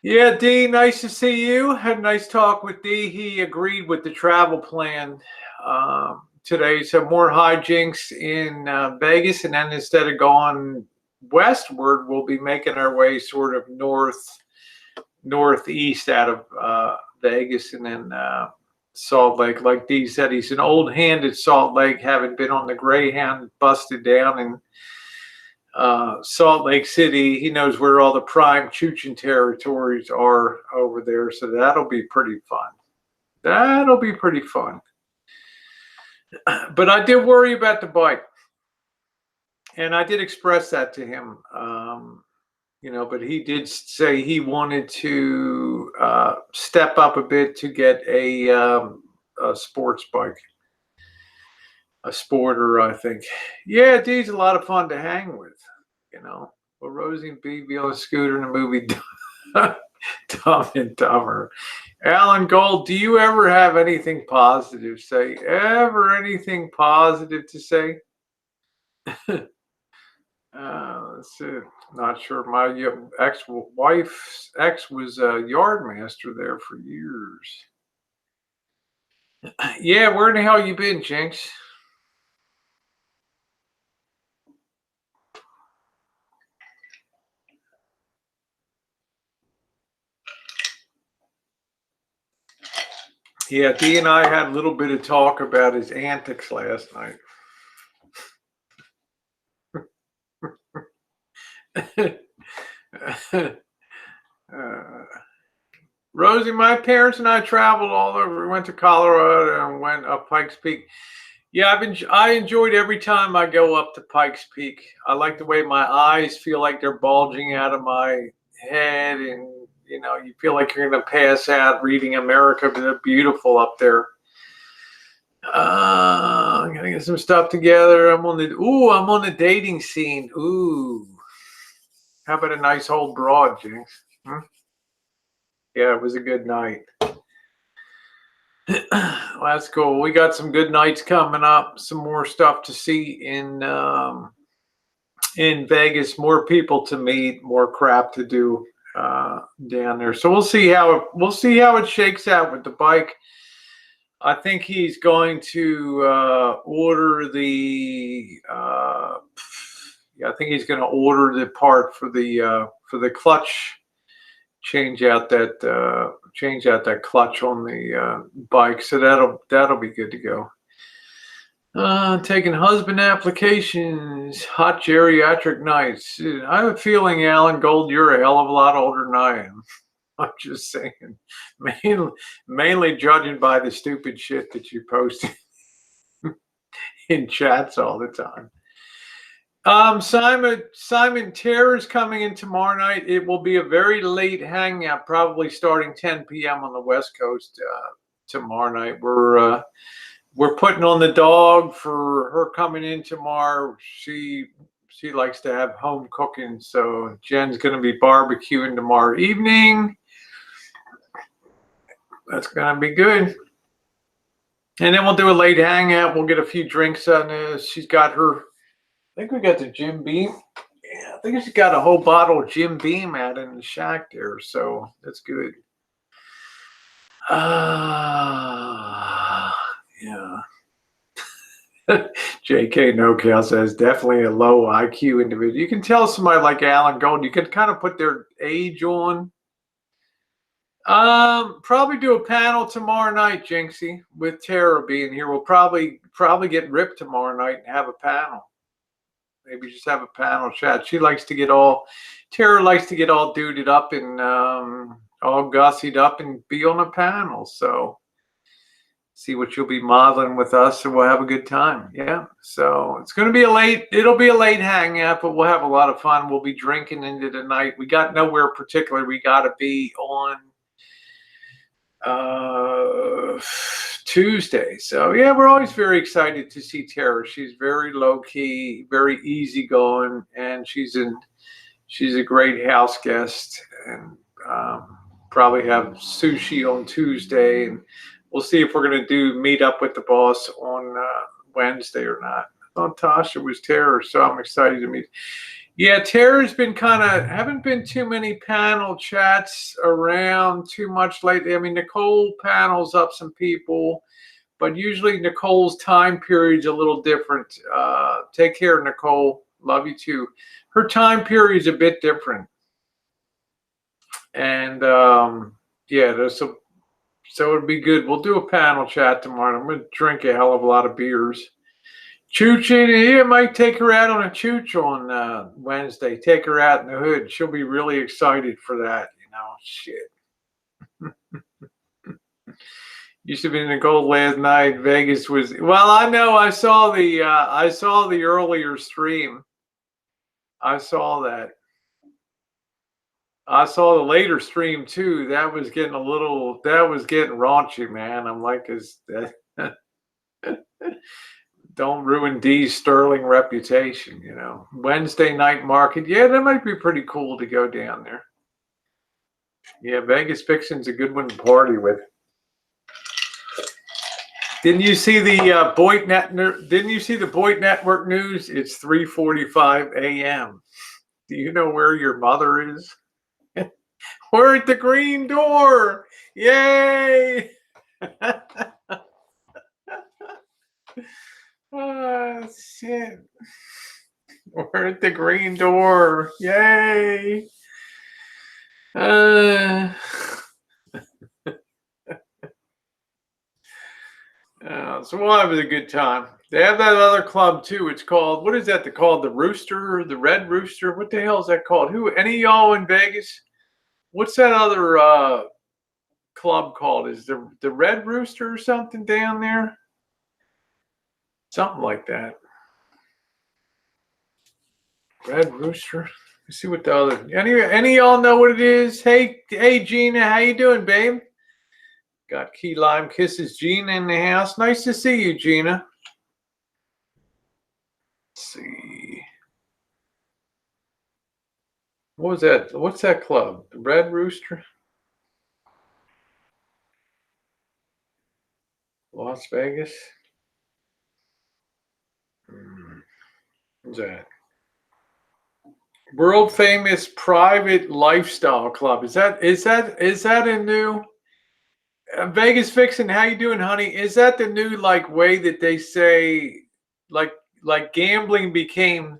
Yeah, D, nice to see you. Had a nice talk with D. He agreed with the travel plan today. So more hijinks in Vegas, and then instead of going westward, we'll be making our way sort of northeast out of Vegas, and then Salt Lake. Like D said, he's an old hand at Salt Lake, having been on the Greyhound, busted down in Salt Lake City. He knows where all the prime Chechen territories are over there, so that'll be pretty fun. That'll be pretty fun. But I did worry about the bike, and I did express that to him. You know, but he did say he wanted to step up a bit to get a sports bike. a sporter, I think. Yeah, Dee's a lot of fun to hang with, you know. Well, Rosie and B be on a scooter in the movie Dumb and Dumber. Alan Gold, do you ever have anything positive to say? Ever anything positive to say? Let's see. Not sure. My ex-wife's ex was a yard master there for years. Yeah, where in the hell you been, Jinx? Yeah, Dee and I had a little bit of talk about his antics last night. Rosie, my parents and I traveled all over. We went to Colorado and went up Pikes Peak. Yeah, I enjoyed every time I go up to Pikes Peak. I like the way my eyes feel like they're bulging out of my head, and you know, you feel like you're gonna pass out reading America, but they're beautiful up there. I'm gonna get some stuff together. I'm on the dating scene. Ooh. How about a nice old broad, Jinx? Hmm? Yeah, it was a good night. Well, that's cool. We got some good nights coming up. Some more stuff to see in Vegas. More people to meet. More crap to do down there. So we'll see how it shakes out with the bike. I think he's going to order the. I think he's going to order the part for the clutch. Change out that clutch on the bike, so that'll be good to go. Taking husband applications, hot geriatric nights. I have a feeling, Alan Gold, you're a hell of a lot older than I am. I'm just saying, mainly judging by the stupid shit that you post in chats all the time. Simon Tera is coming in tomorrow night. It will be a very late hangout, probably starting 10 p.m. on the West Coast tomorrow night. We're putting on the dog for her coming in tomorrow. She likes to have home cooking, so Jen's going to be barbecuing tomorrow evening. That's going to be good. And then we'll do a late hangout. We'll get a few drinks on this. She's got her. I think we got the Jim Beam. Yeah, I think she's got a whole bottle of Jim Beam out in the shack there, so that's good. Yeah. JK NoCal says definitely a low IQ individual. You can tell somebody like Alan Gold, you can kind of put their age on. Probably do a panel tomorrow night, Jinxie, with Tera being here. We'll probably get ripped tomorrow night and have a panel. Maybe just have a panel chat. Tera likes to get all duded up and all gussied up and be on a panel. So see what you'll be modeling with us, and we'll have a good time. Yeah. So it'll be a late hangout, but we'll have a lot of fun. We'll be drinking into the night. We got nowhere particular we got to be on Tuesday. So yeah, we're always very excited to see Tera. She's very low key, very easygoing, and she's a great house guest. And probably have sushi on Tuesday, and we'll see if we're going to meet up with the boss on Wednesday or not. I thought Tasha was Tera, so I'm excited to meet. Yeah, Tera's been haven't been too many panel chats around too much lately. I mean, Nicole panels up some people, but usually Nicole's time period's a little different. Take care, Nicole. Love you too. Her time period's a bit different. And yeah, so it'd be good. We'll do a panel chat tomorrow. I'm going to drink a hell of a lot of beers. Chooch, yeah, might take her out on a chooch on Wednesday. Take her out in the hood. She'll be really excited for that. Shit. Used to be in the gold last night. Vegas was, well, I know. I saw the earlier stream. I saw that. I saw the later stream too. That was getting raunchy, man. I'm like, is that don't ruin Dee's sterling reputation, you know. Wednesday night market. Yeah, that might be pretty cool to go down there. Yeah, Vegas Vixen's a good one to party with. Didn't you see the Boyd Network news? It's 3:45 a.m. Do you know where your mother is? We're at the green door. Yay! Oh, shit. We're at the green door. Yay! So we'll have a good time. They have that other club too. It's called, what is that? They called the Rooster, the Red Rooster. What the hell is that called? Who? Any of y'all in Vegas? What's that other club called? Is the Red Rooster or something down there? Something like that. Red Rooster. Let's see what the other. Any of y'all know what it is? Hey Gina, how you doing, babe? Got key lime kisses. Gina in the house. Nice to see you, Gina. Let's see. What was that? What's that club? The Red Rooster? Las Vegas? What's that? World famous private lifestyle club. Is that a new Vegas Vixen? How you doing, honey? Is that the new way that they say like gambling became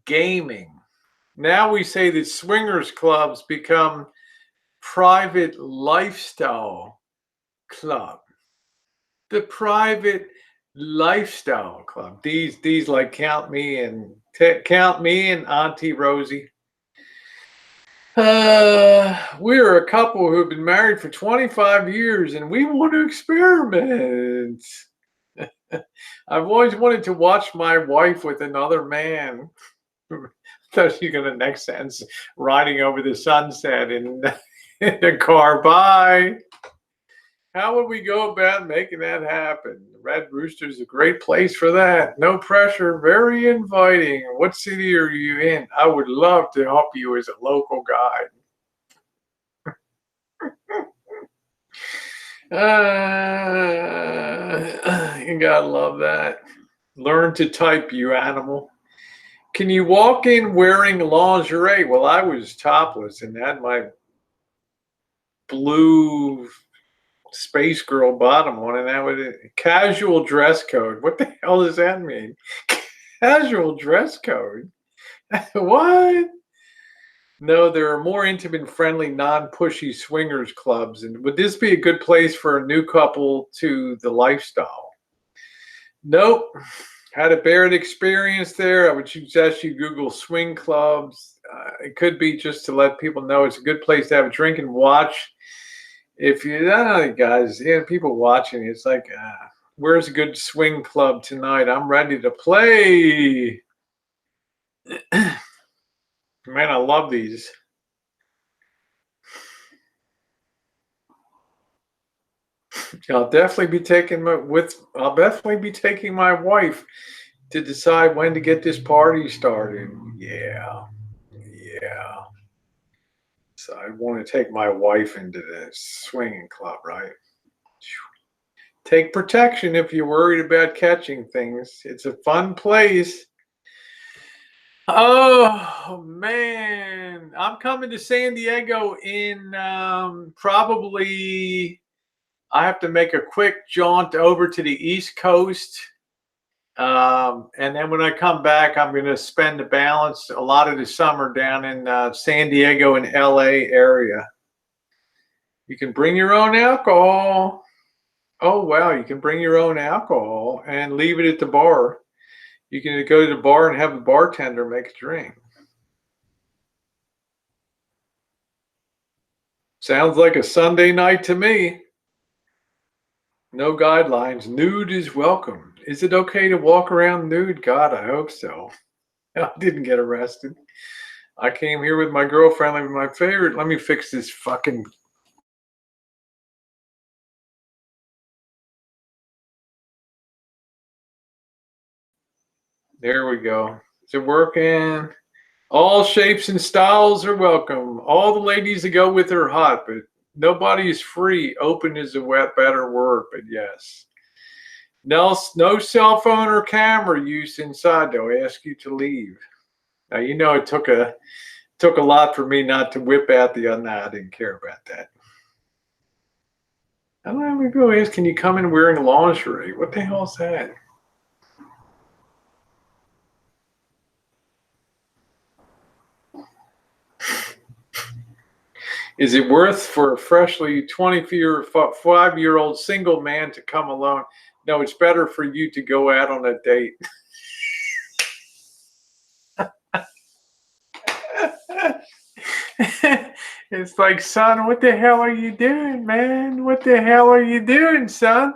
gaming? Now we say that swingers clubs become private lifestyle club. The private lifestyle club. These like count me and Auntie Rosie. We're a couple who've been married for 25 years and we want to experiment. I've always wanted to watch my wife with another man. Thought you're gonna next sentence riding over the sunset in the car. Bye. How would we go about making that happen? Red Rooster is a great place for that. No pressure, very inviting. What city are you in? I would love to help you as a local guide. You gotta love that. Learn to type, you animal. Can you walk in wearing lingerie? Well, I was topless and had my blue space girl bottom on, and that was it. Casual dress code. What the hell does that mean? Casual dress code? What? No, there are more intimate, friendly, non-pushy swingers clubs. And would this be a good place for a new couple to the lifestyle? Nope. Had a bad experience there. I would suggest you Google swing clubs. It could be just to let people know it's a good place to have a drink and watch. If you don't know, guys, people watching, it's like, where's a good swing club tonight? I'm ready to play. Man, I love these. I'll definitely be taking my wife to decide when to get this party started. Yeah. So I want to take my wife into the swinging club, right? Take protection if you're worried about catching things. It's a fun place. Oh man, I'm coming to San Diego in probably. I have to make a quick jaunt over to the East Coast. And then when I come back, I'm going to spend the balance, a lot of the summer down in San Diego and LA area. You can bring your own alcohol. Oh, wow. You can bring your own alcohol and leave it at the bar. You can go to the bar and have the bartender make a drink. Sounds like a Sunday night to me. No guidelines. Nude is welcome. Is it okay to walk around nude? God, I hope so. I didn't get arrested. I came here with my girlfriend, with my favorite. Let me fix this fucking There we go. Is it working? All shapes and styles are welcome. All the ladies that go with her hot, but nobody is free. Open is a better word, but yes. No cell phone or camera use inside. They'll ask you to leave. Now you know it took a lot for me not to whip out the I didn't care about that. I don't know. People ask, can you come in wearing lingerie? What the hell is that? Is it worth for a freshly 25-year-old single man to come alone? No, it's better for you to go out on a date. It's like, son, what the hell are you doing, man? What the hell are you doing, son?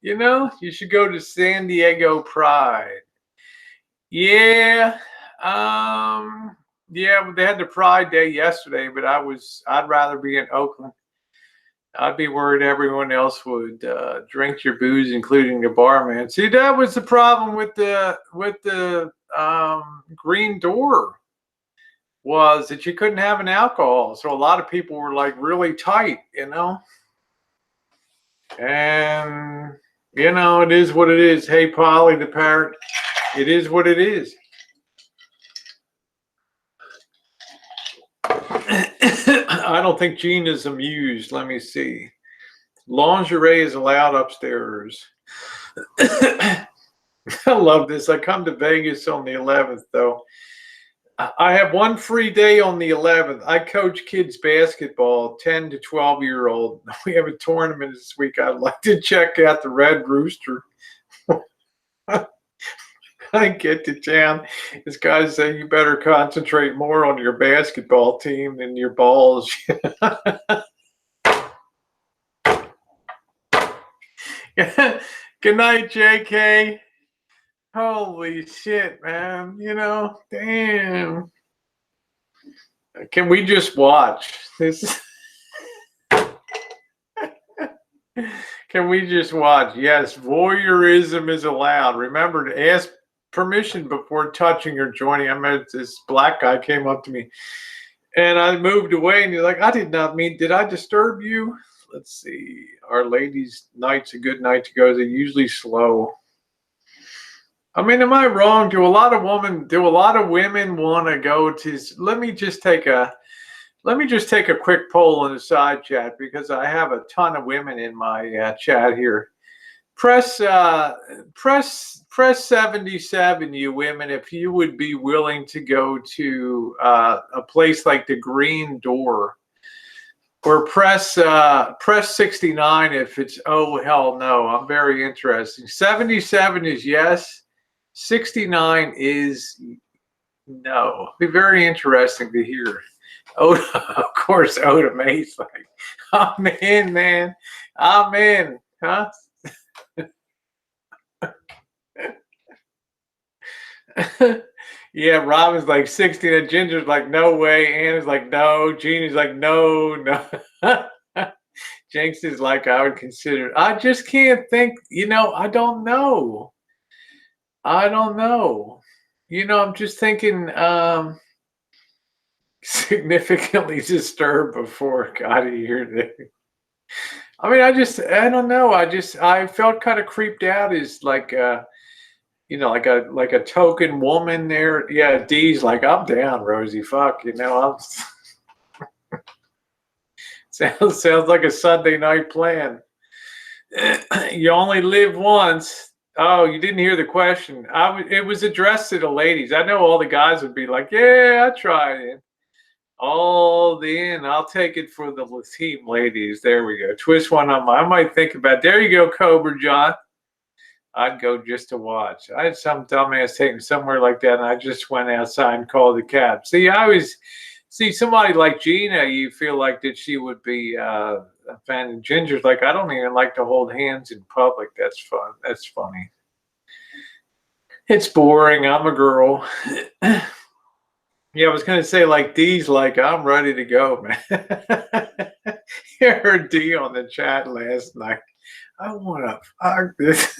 You know, you should go to San Diego Pride. Yeah. Yeah, they had the Pride Day yesterday, but I'd rather be in Oakland. I'd be worried everyone else would drink your booze, including the barman. See, that was the problem with the green door, was that you couldn't have an alcohol. So a lot of people were like really tight, you know. And you know, it is what it is. Hey, Polly the parrot, it is what it is. I don't think Gene is amused. Let me see. Lingerie is allowed upstairs. I love this. I come to Vegas on the 11th, though. I have one free day on the 11th. I coach kids basketball, 10 to 12-year-old. We have a tournament this week. I'd like to check out the Red Rooster. I get to town. This guy say you better concentrate more on your basketball team than your balls. Good night, JK. Holy shit, man. You know, damn. Can we just watch this? Can we just watch? Yes, voyeurism is allowed. Remember to ask permission before touching or joining. I met this black guy came up to me and I moved away and he's like, I did not mean, did I disturb you? Let's see. Our ladies' night's a good night to go. They're usually slow. I mean, am I wrong? Do a lot of women want to go to, let me just take a quick poll in the side chat because I have a ton of women in my chat here. Press 77, you women, if you would be willing to go to a place like the Green Door, or press 69 if it's oh hell no. I'm very interested. 77 is yes. 69 is no. Be very interesting to hear. Oda, of course, Oda May's like, I'm in, man. I'm in, huh? Yeah, Robin's like 60 and Ginger's like, no way. Anna's like, no. Jeannie's like, no. Jinx is like, I would consider it. I just can't think, you know, I don't know. You know, I'm just thinking significantly disturbed before got here. I mean, I don't know. I felt kind of creeped out as like you know, like a token woman there. Yeah, D's like, I'm down, Rosie. Fuck, you know, sounds like a Sunday night plan. You only live once. Oh, you didn't hear the question. It was addressed to the ladies. I know all the guys would be like, yeah, I tried it. All in. I'll take it for the team ladies. There we go. Twist one on I might think about it. There you go, Cobra John. I'd go just to watch. I had some dumbass taken somewhere like that, and I just went outside and called the cab. See, I always see somebody like Gina, you feel like that she would be a fan of Ginger's. Like, I don't even like to hold hands in public. That's fun. That's funny. It's boring. I'm a girl. Yeah, I was going to say, like, D's like, I'm ready to go, man. You heard D on the chat last night. I want to fuck this.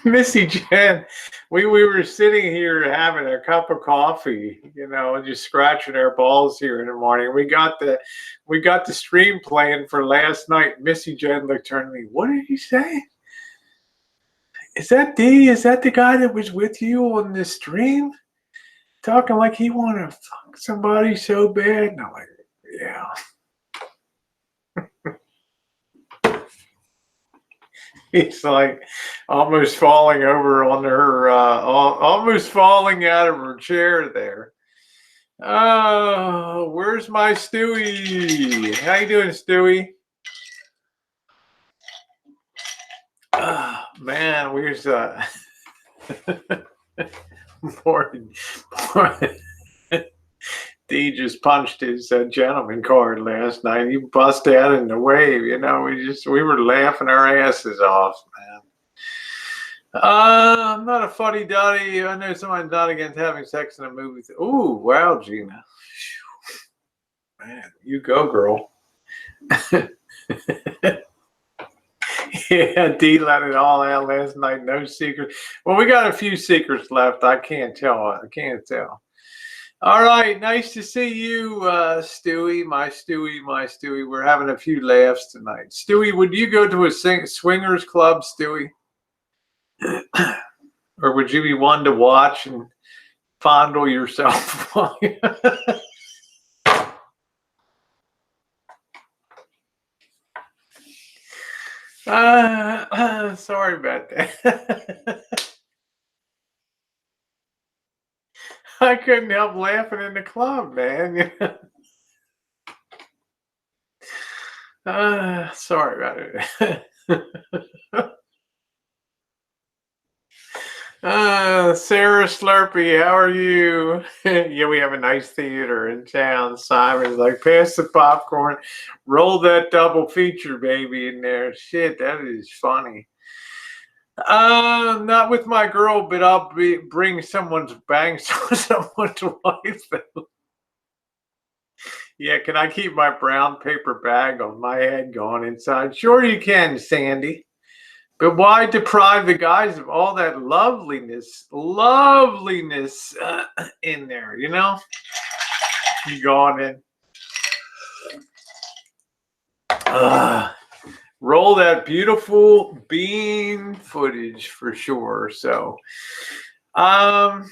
Missy Jenn, we were sitting here having a cup of coffee, you know, and just scratching our balls here in the morning. We got the stream playing for last night. Missy Jenn looked at me. What did he say? Is that D? Is that the guy that was with you on the stream? Talking like he wanted to fuck somebody so bad. And I'm like, yeah. He's like almost falling over on her, almost falling out of her chair there. Oh, where's my Stewie? How you doing, Stewie? Oh, man, where's D just punched his gentleman card last night. He bust out in the wave. You know, we were laughing our asses off, man. I'm not a fuddy duddy. I know someone's not against having sex in a movie. Ooh, wow, Gina. Man, you go, girl. Yeah, D let it all out last night. No secret. Well, we got a few secrets left. I can't tell. I can't tell. All right, nice to see you, Stewie, my Stewie, my Stewie. We're having a few laughs tonight. Stewie, would you go to a swingers club, Stewie? Or would you be one to watch and fondle yourself? Sorry about that. I couldn't help laughing in the club, man. Sorry about it. Sarah Slurpee, how are you? Yeah, we have a nice theater in town. Simon's like, pass the popcorn, roll that double feature baby in there. Shit, that is funny. Not with my girl, but I'll bring someone's wife though. Yeah, can I keep my brown paper bag on my head going inside? Sure you can, Sandy. But why deprive the guys of all that loveliness in there, you know? You going in. Roll that beautiful bean footage for sure. So, yeah,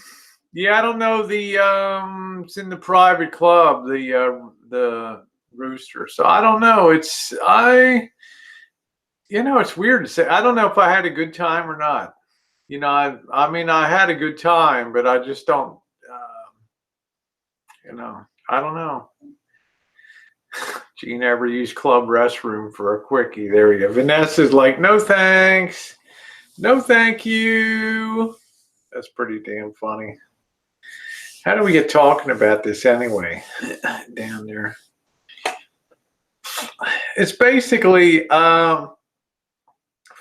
I don't know. It's in the private club, the Rooster. So I don't know. It's weird to say. I don't know if I had a good time or not. You know, I mean, I had a good time, but I just don't. I don't know. Gene ever used club restroom for a quickie? There we go. Vanessa's like, no thanks. No thank you. That's pretty damn funny. How do we get talking about this anyway? Down there. It's basically, for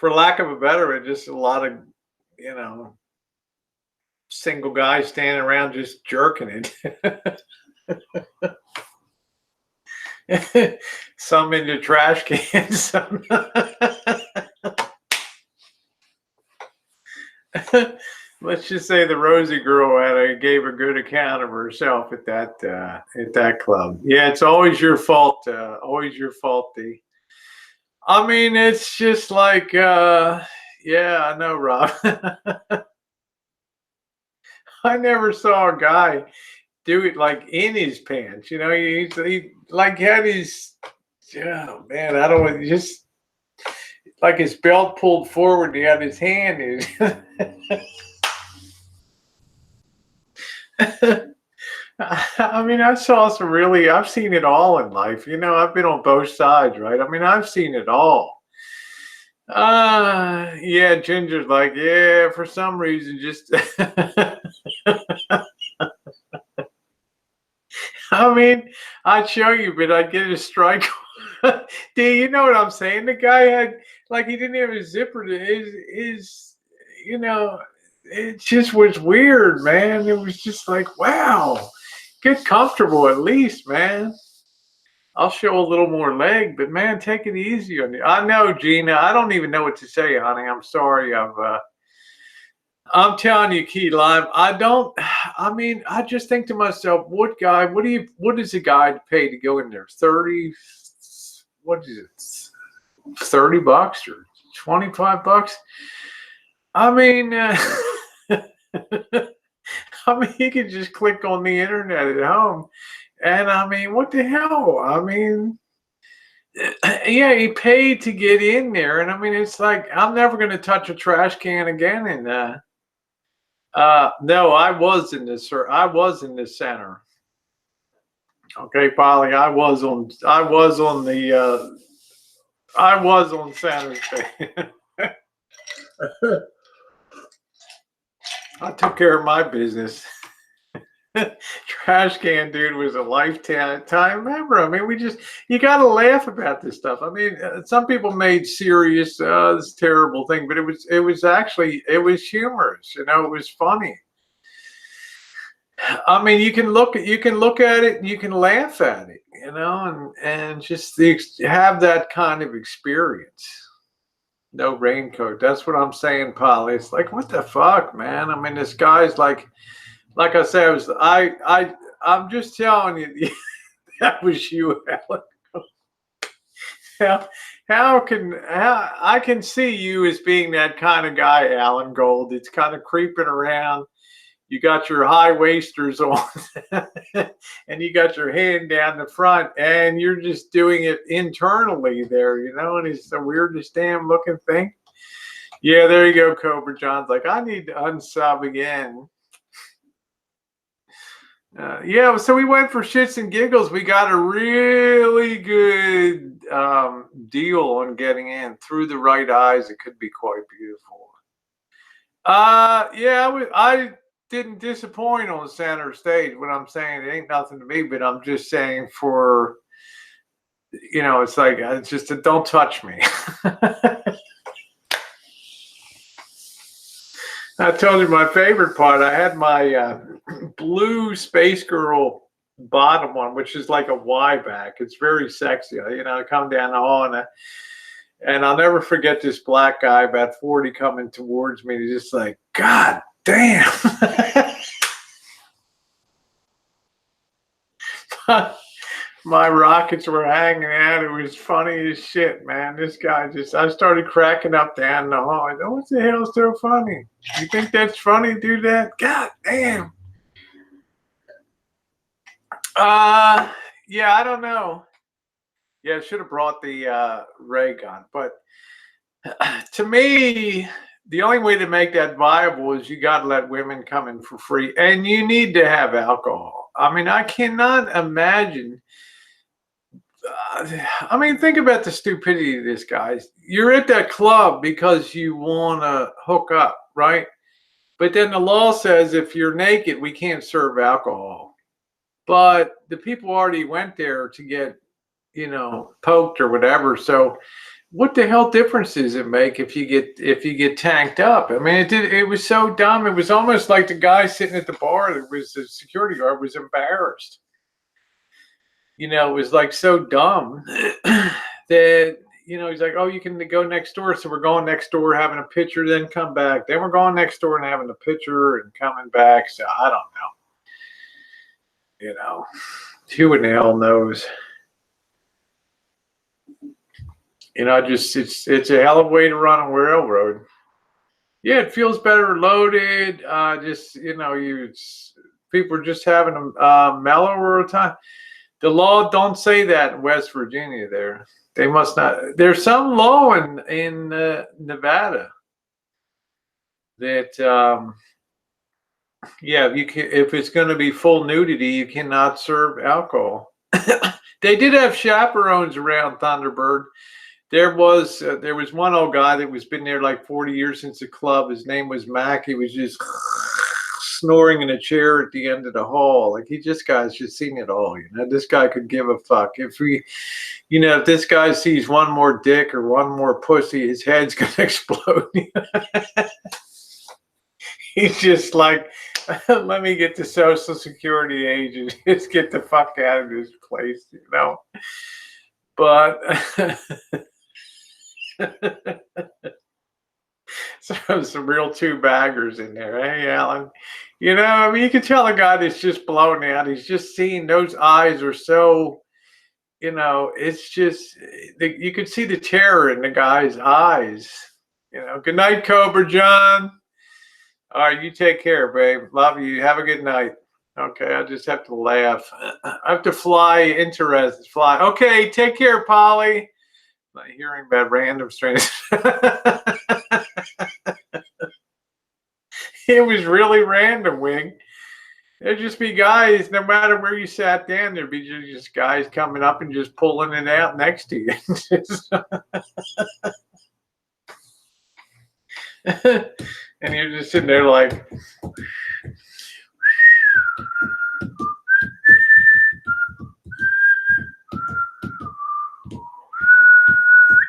lack of a better, it's just a lot of, single guys standing around just jerking it. Some into trash cans, some let's just say the Rosie girl gave a good account of herself at that club. Yeah, it's always your fault. Always your fault, D. I mean, it's just like, yeah, I know, Rob. I never saw a guy do it like in his pants. You know, he like had his, oh man, I don't know, just like his belt pulled forward. He had his hand in. I mean, I've seen it all in life. You know, I've been on both sides, right? I mean, I've seen it all. Yeah, Ginger's like, yeah, for some reason, just. I mean, I'd show you, but I'd get a strike. Do you know what I'm saying? The guy had, like, he didn't have his zipper to his, it just was weird, man. It was just like, wow, get comfortable at least, man. I'll show a little more leg, but man, take it easy on you. I know, Gina. I don't even know what to say, honey. I'm sorry. I'm telling you, Key Lime, I mean, I just think to myself, what is a guy pay to go in there? 30, what is it? $30 or $25? I mean, I mean, you can just click on the internet at home. And I mean, what the hell? I mean, yeah, he paid to get in there. And I mean, it's like, I'm never going to touch a trash can again. And, no, I was in this, sir. I was in this center. Okay, Polly, I was on center stage. I took care of my business. Trash can dude was a lifetime member. I mean, you got to laugh about this stuff. I mean, some people made serious this terrible thing, but it was humorous. You know, it was funny. I mean, you can look at it and you can laugh at it, you know, and just have that kind of experience. No raincoat. That's what I'm saying, Polly. It's like, what the fuck, man? I mean, this guy's like I said, I'm just telling you, that was you, Alan. How I can see you as being that kind of guy, Alan Gold. It's kind of creeping around. You got your high waisters on and you got your hand down the front and you're just doing it internally there, you know, and it's the weirdest damn looking thing. Yeah, there you go, Cobra John's like, I need to unsub again. Yeah, so we went for shits and giggles. We got a really good deal on getting in through the right eyes. It could be quite beautiful. Yeah, I didn't disappoint on the center stage. What I'm saying, it ain't nothing to me, but I'm just saying for, you know, it's like, it's just don't touch me. I told you my favorite part. I had my blue Space Girl bottom one, which is like a Y back. It's very sexy. You know, I come down the hall and I'll never forget this black guy, about 40, coming towards me. He's just like, God damn. My rockets were hanging out. It was funny as shit, man. This guy I started cracking up down the hall. I go, what the hell's so funny? You think that's funny to do that? God damn. Yeah, I don't know. Yeah, I should have brought the ray gun. But to me, the only way to make that viable is you got to let women come in for free. And you need to have alcohol. I mean, I cannot imagine. I mean, think about the stupidity of this, guys. You're at that club because you want to hook up, right? But then the law says if you're naked, we can't serve alcohol. But the people already went there to get, you know, poked or whatever. So what the hell difference does it make if you get tanked up? I mean, it was so dumb. It was almost like the guy sitting at the bar that was the security guard was embarrassed. You know, it was like so dumb that, you know, he's like, oh, you can go next door. So we're going next door, having a picture, then come back. Then we're going next door and having a picture and coming back. So I don't know. You know, who in the hell knows? You know, it's a hell of a way to run a railroad. Yeah, it feels better loaded. Just, you know, people are just having a mellower time. The law don't say that in West Virginia. They must not. There's some law in Nevada that yeah, if it's going to be full nudity, you cannot serve alcohol. They did have chaperones around Thunderbird. There was one old guy that was been there like 40 years since the club. His name was Mac. He was just snoring in a chair at the end of the hall. Like, guy's just seen it all. You know, this guy could give a fuck. If this guy sees one more dick or one more pussy, his head's gonna explode. He's just like, let me get the Social Security agent. Just get the fuck out of this place, you know. But So some real two baggers in there. Hey, Alan. You know, I mean, you can tell a guy that's just blown out. He's just seeing those eyes are so, you know, it's just, you could see the terror in the guy's eyes. You know, good night, Cobra John. All right, you take care, babe. Love you. Have a good night. Okay, I just have to laugh. I have to fly interested. Fly. Okay, take care, Polly. I'm not hearing about random strangers. It was really random, Wing. There'd just be guys, no matter where you sat down, there'd be just guys coming up and just pulling it out next to you. And you're just sitting there like,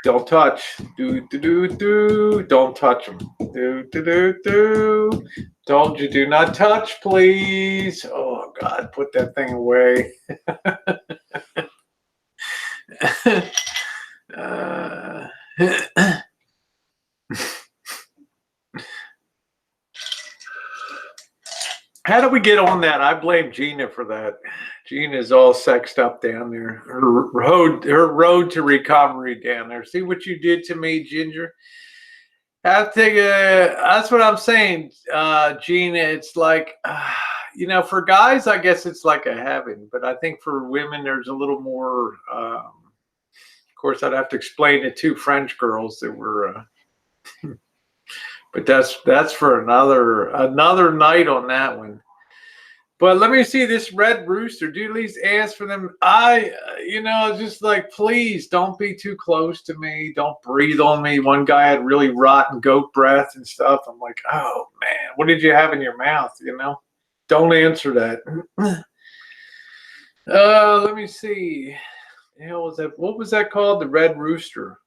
don't touch. Do, do, do, do. Don't touch them. Do, do, do, do. Told you, do not touch, please. Oh, God, put that thing away. How do we get on that? I blame Gina for that. Gina's all sexed up down there. Her road to recovery down there. See what you did to me, Ginger? That's what I'm saying, Gina. It's like, you know, for guys, I guess it's like a heaven. But I think for women, there's a little more. Of course, I'd have to explain to two French girls that were. But that's for another night on that one. But let me see this red rooster. Do at least ask for them. You know, just like, please don't be too close to me. Don't breathe on me. One guy had really rotten goat breath and stuff. I'm like, oh man, what did you have in your mouth? You know, don't answer that. Let me see. The hell was that? What was that called? The red rooster.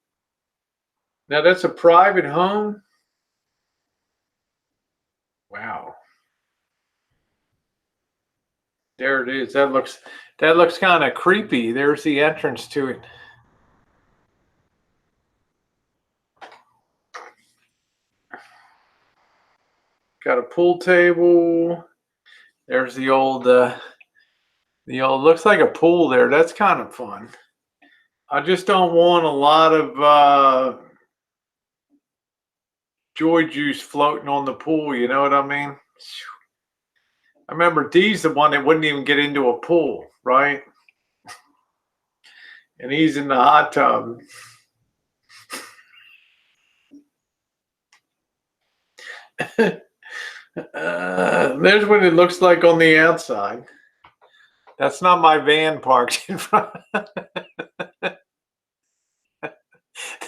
Now that's a private home. Wow. There it is. That looks kind of creepy. There's the entrance to it. Got a pool table. There's the old looks like a pool there. That's kind of fun. I just don't want a lot of joy juice floating on the pool, you know what I mean? I remember Dee's the one that wouldn't even get into a pool, right? And he's in the hot tub. There's what it looks like on the outside. That's not my van parked in front.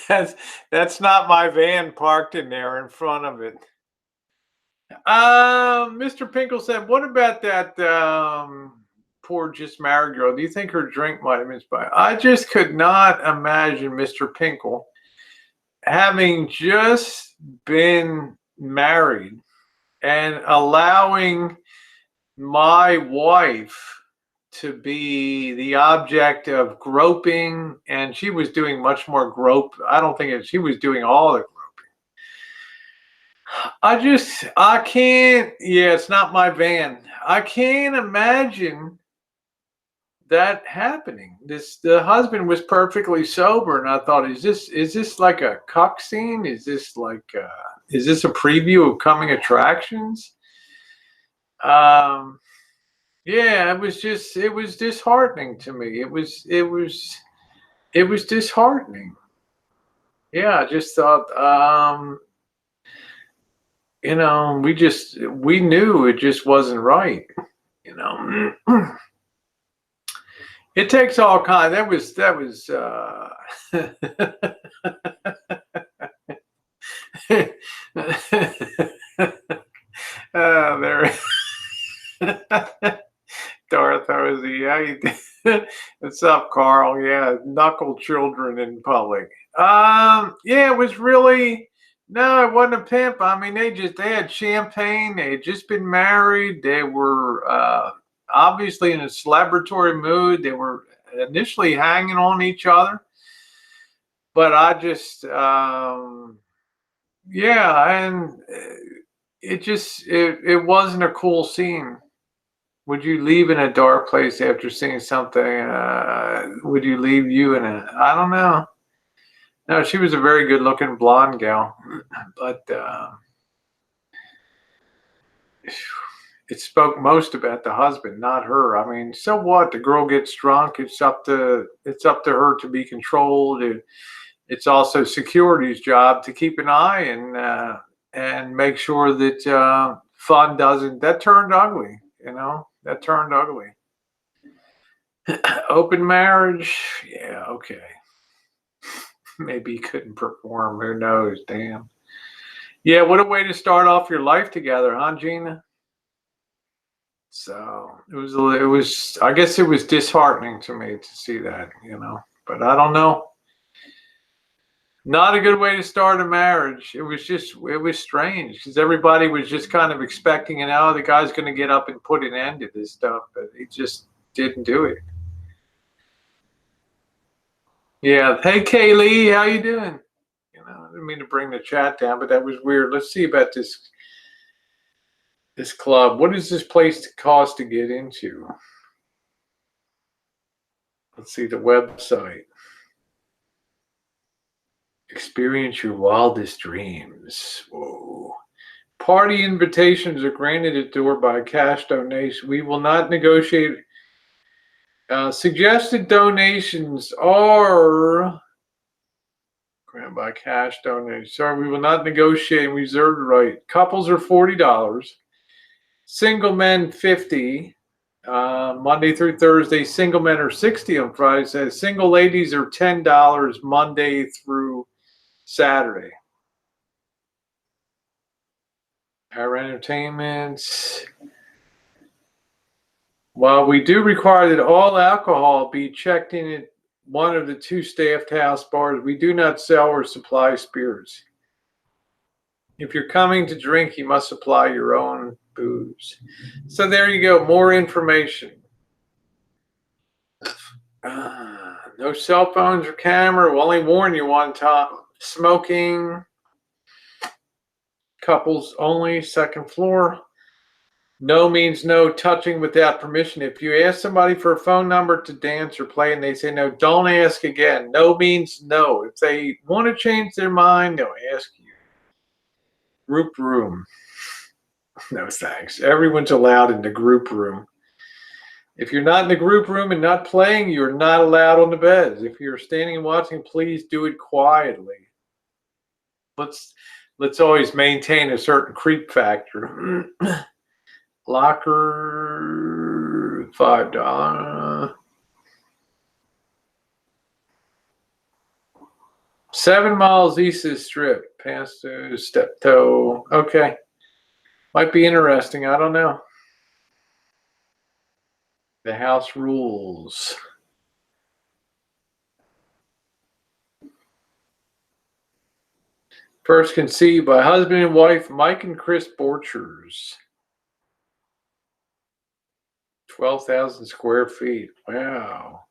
That's not my van parked in there in front of it. Mr. Pinkle said, what about that poor just married girl? Do you think her drink might have been inspired? I just could not imagine Mr. Pinkle having just been married and allowing my wife to be the object of groping, and she was doing much more grope. I don't think she was doing all the groping. I can't, yeah, it's not my van. I can't imagine that happening. The husband was perfectly sober, and I thought, is this like a cuck scene? Is this a preview of coming attractions? Yeah, it was disheartening to me. It was disheartening. Yeah, I just thought, you know, we knew it just wasn't right, you know. It takes all kinds. That was there. Darth Rosie, how you doing? What's up, Carl? Yeah, knuckle children in public. Yeah, it was really, no, it wasn't a pimp. I mean, they had champagne. They had just been married. They were obviously in a celebratory mood. They were initially hanging on each other, but I just, Yeah, and it wasn't a cool scene. Would you leave in a dark place after seeing something? Would you leave you in a? I don't know. No, she was a very good-looking blonde gal, but it spoke most about the husband, not her. I mean, so what? The girl gets drunk. It's up to her to be controlled. It's also security's job to keep an eye and make sure that fun doesn't. That turned ugly. That turned ugly. Open marriage, yeah, okay. Maybe he couldn't perform. Who knows? Damn. Yeah, what a way to start off your life together, huh, Gina? So it was. I guess it was disheartening to me to see that, But I don't know. Not a good way to start a marriage. It was strange because everybody was just kind of expecting, the guy's going to get up and put an end to this stuff, but he just didn't do it. Yeah. Hey, Kaylee, how you doing? I didn't mean to bring the chat down, but that was weird. Let's see about this club. What does this place cost to get into? Let's see the website. Experience your wildest dreams. Whoa. Party invitations are granted at door by cash donation. We will not negotiate. Suggested donations are granted by cash donation. Sorry, we will not negotiate and reserve the right. Couples are $40. Single men, $50. Monday through Thursday. Single men are $60 on Friday. Single ladies are $10 Monday through Saturday. Our entertainment. While we do require that all alcohol be checked in at one of the two staffed house bars, we do not sell or supply spirits. If you're coming to drink, you must supply your own booze. So there you go. More information. No cell phones or camera. We'll only warn you one time. Smoking. Couples only. Second floor. No means no. Touching without permission. If you ask somebody for a phone number to dance or play and they say no, don't ask again. No means no. If they want to change their mind, they'll ask you. Group room. No thanks. Everyone's allowed in the group room. If you're not in the group room and not playing, you're not allowed on the beds. If you're standing and watching, please do it quietly. Let's always maintain a certain creep factor. Locker, $5. 7 miles east of the strip. Pasto, Steptoe. Okay. Might be interesting. I don't know. The house rules. First conceived by husband and wife Mike and Chris Borchers. 12,000 square feet. Wow.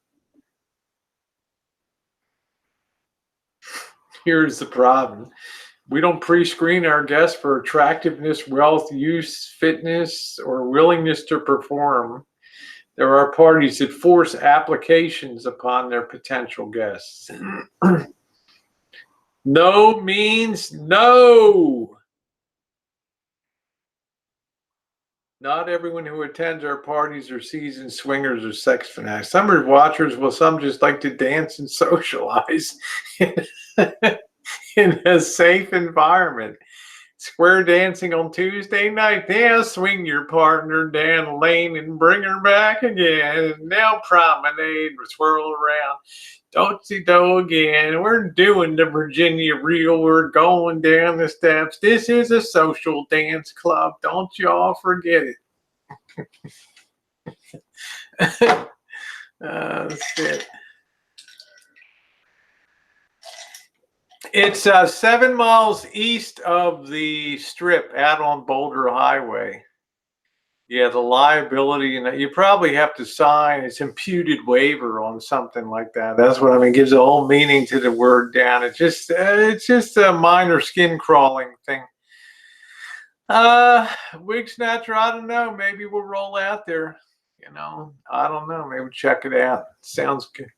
Here's the problem. We don't pre-screen our guests for attractiveness, wealth, use, fitness, or willingness to perform. There are parties that force applications upon their potential guests. No means no. Not everyone who attends our parties are seasoned swingers or sex fanatics. Some are watchers, while some just like to dance and socialize in a safe environment. Square dancing on Tuesday night. Yeah, swing your partner down the lane and bring her back again. And now promenade or swirl around. Do-si-do again. We're doing the Virginia reel. We're going down the steps. This is a social dance club. Don't y'all forget it. That's it. It's 7 miles east of the strip out on Boulder Highway. Yeah, the liability, and you probably have to sign it's imputed waiver on something like that. That's what I mean. It gives a whole meaning to the word down. It's just a minor skin crawling thing. Wig snatcher, I don't know. Maybe we'll roll out there. I don't know. Maybe check it out. Sounds good.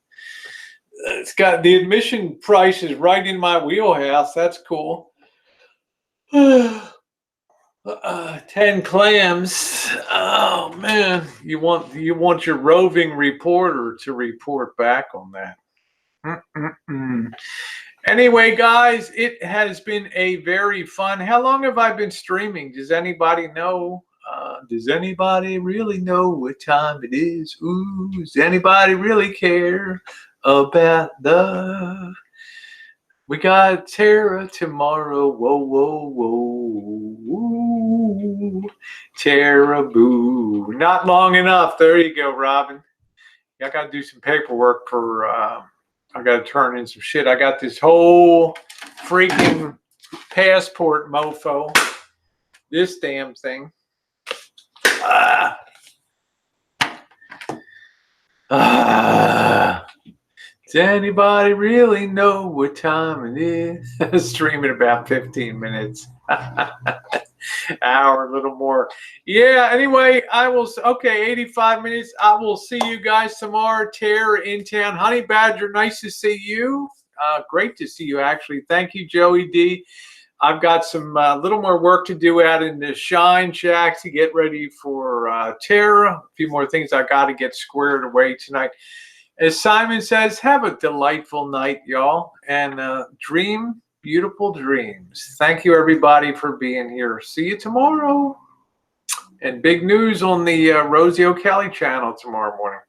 It's got the admission price is right in my wheelhouse. That's cool. 10 clams. Oh man, you want your roving reporter to report back on that. Anyway, guys, it has been a very fun. How long have I been streaming? Does anybody know? Does anybody really know what time it is? Ooh, does anybody really care about the? We got Tera tomorrow. Whoa, whoa, whoa. Woo. Tera boo. Not long enough. There you go, Robin. I got to do some paperwork for, I got to turn in some shit. I got this whole freaking passport mofo. This damn thing. Does anybody really know what time it is? Streaming about 15 minutes. Hour, a little more. Yeah, anyway, okay, 85 minutes. I will see you guys tomorrow. Tera in town. Honey Badger, nice to see you. Great to see you, actually. Thank you, Joey D. I've got some little more work to do out in the Shine Shack to get ready for Tera. A few more things I got to get squared away tonight. As Simon says, have a delightful night, y'all, and dream beautiful dreams. Thank you, everybody, for being here. See you tomorrow. And big news on the Rosie O'Kelly channel tomorrow morning.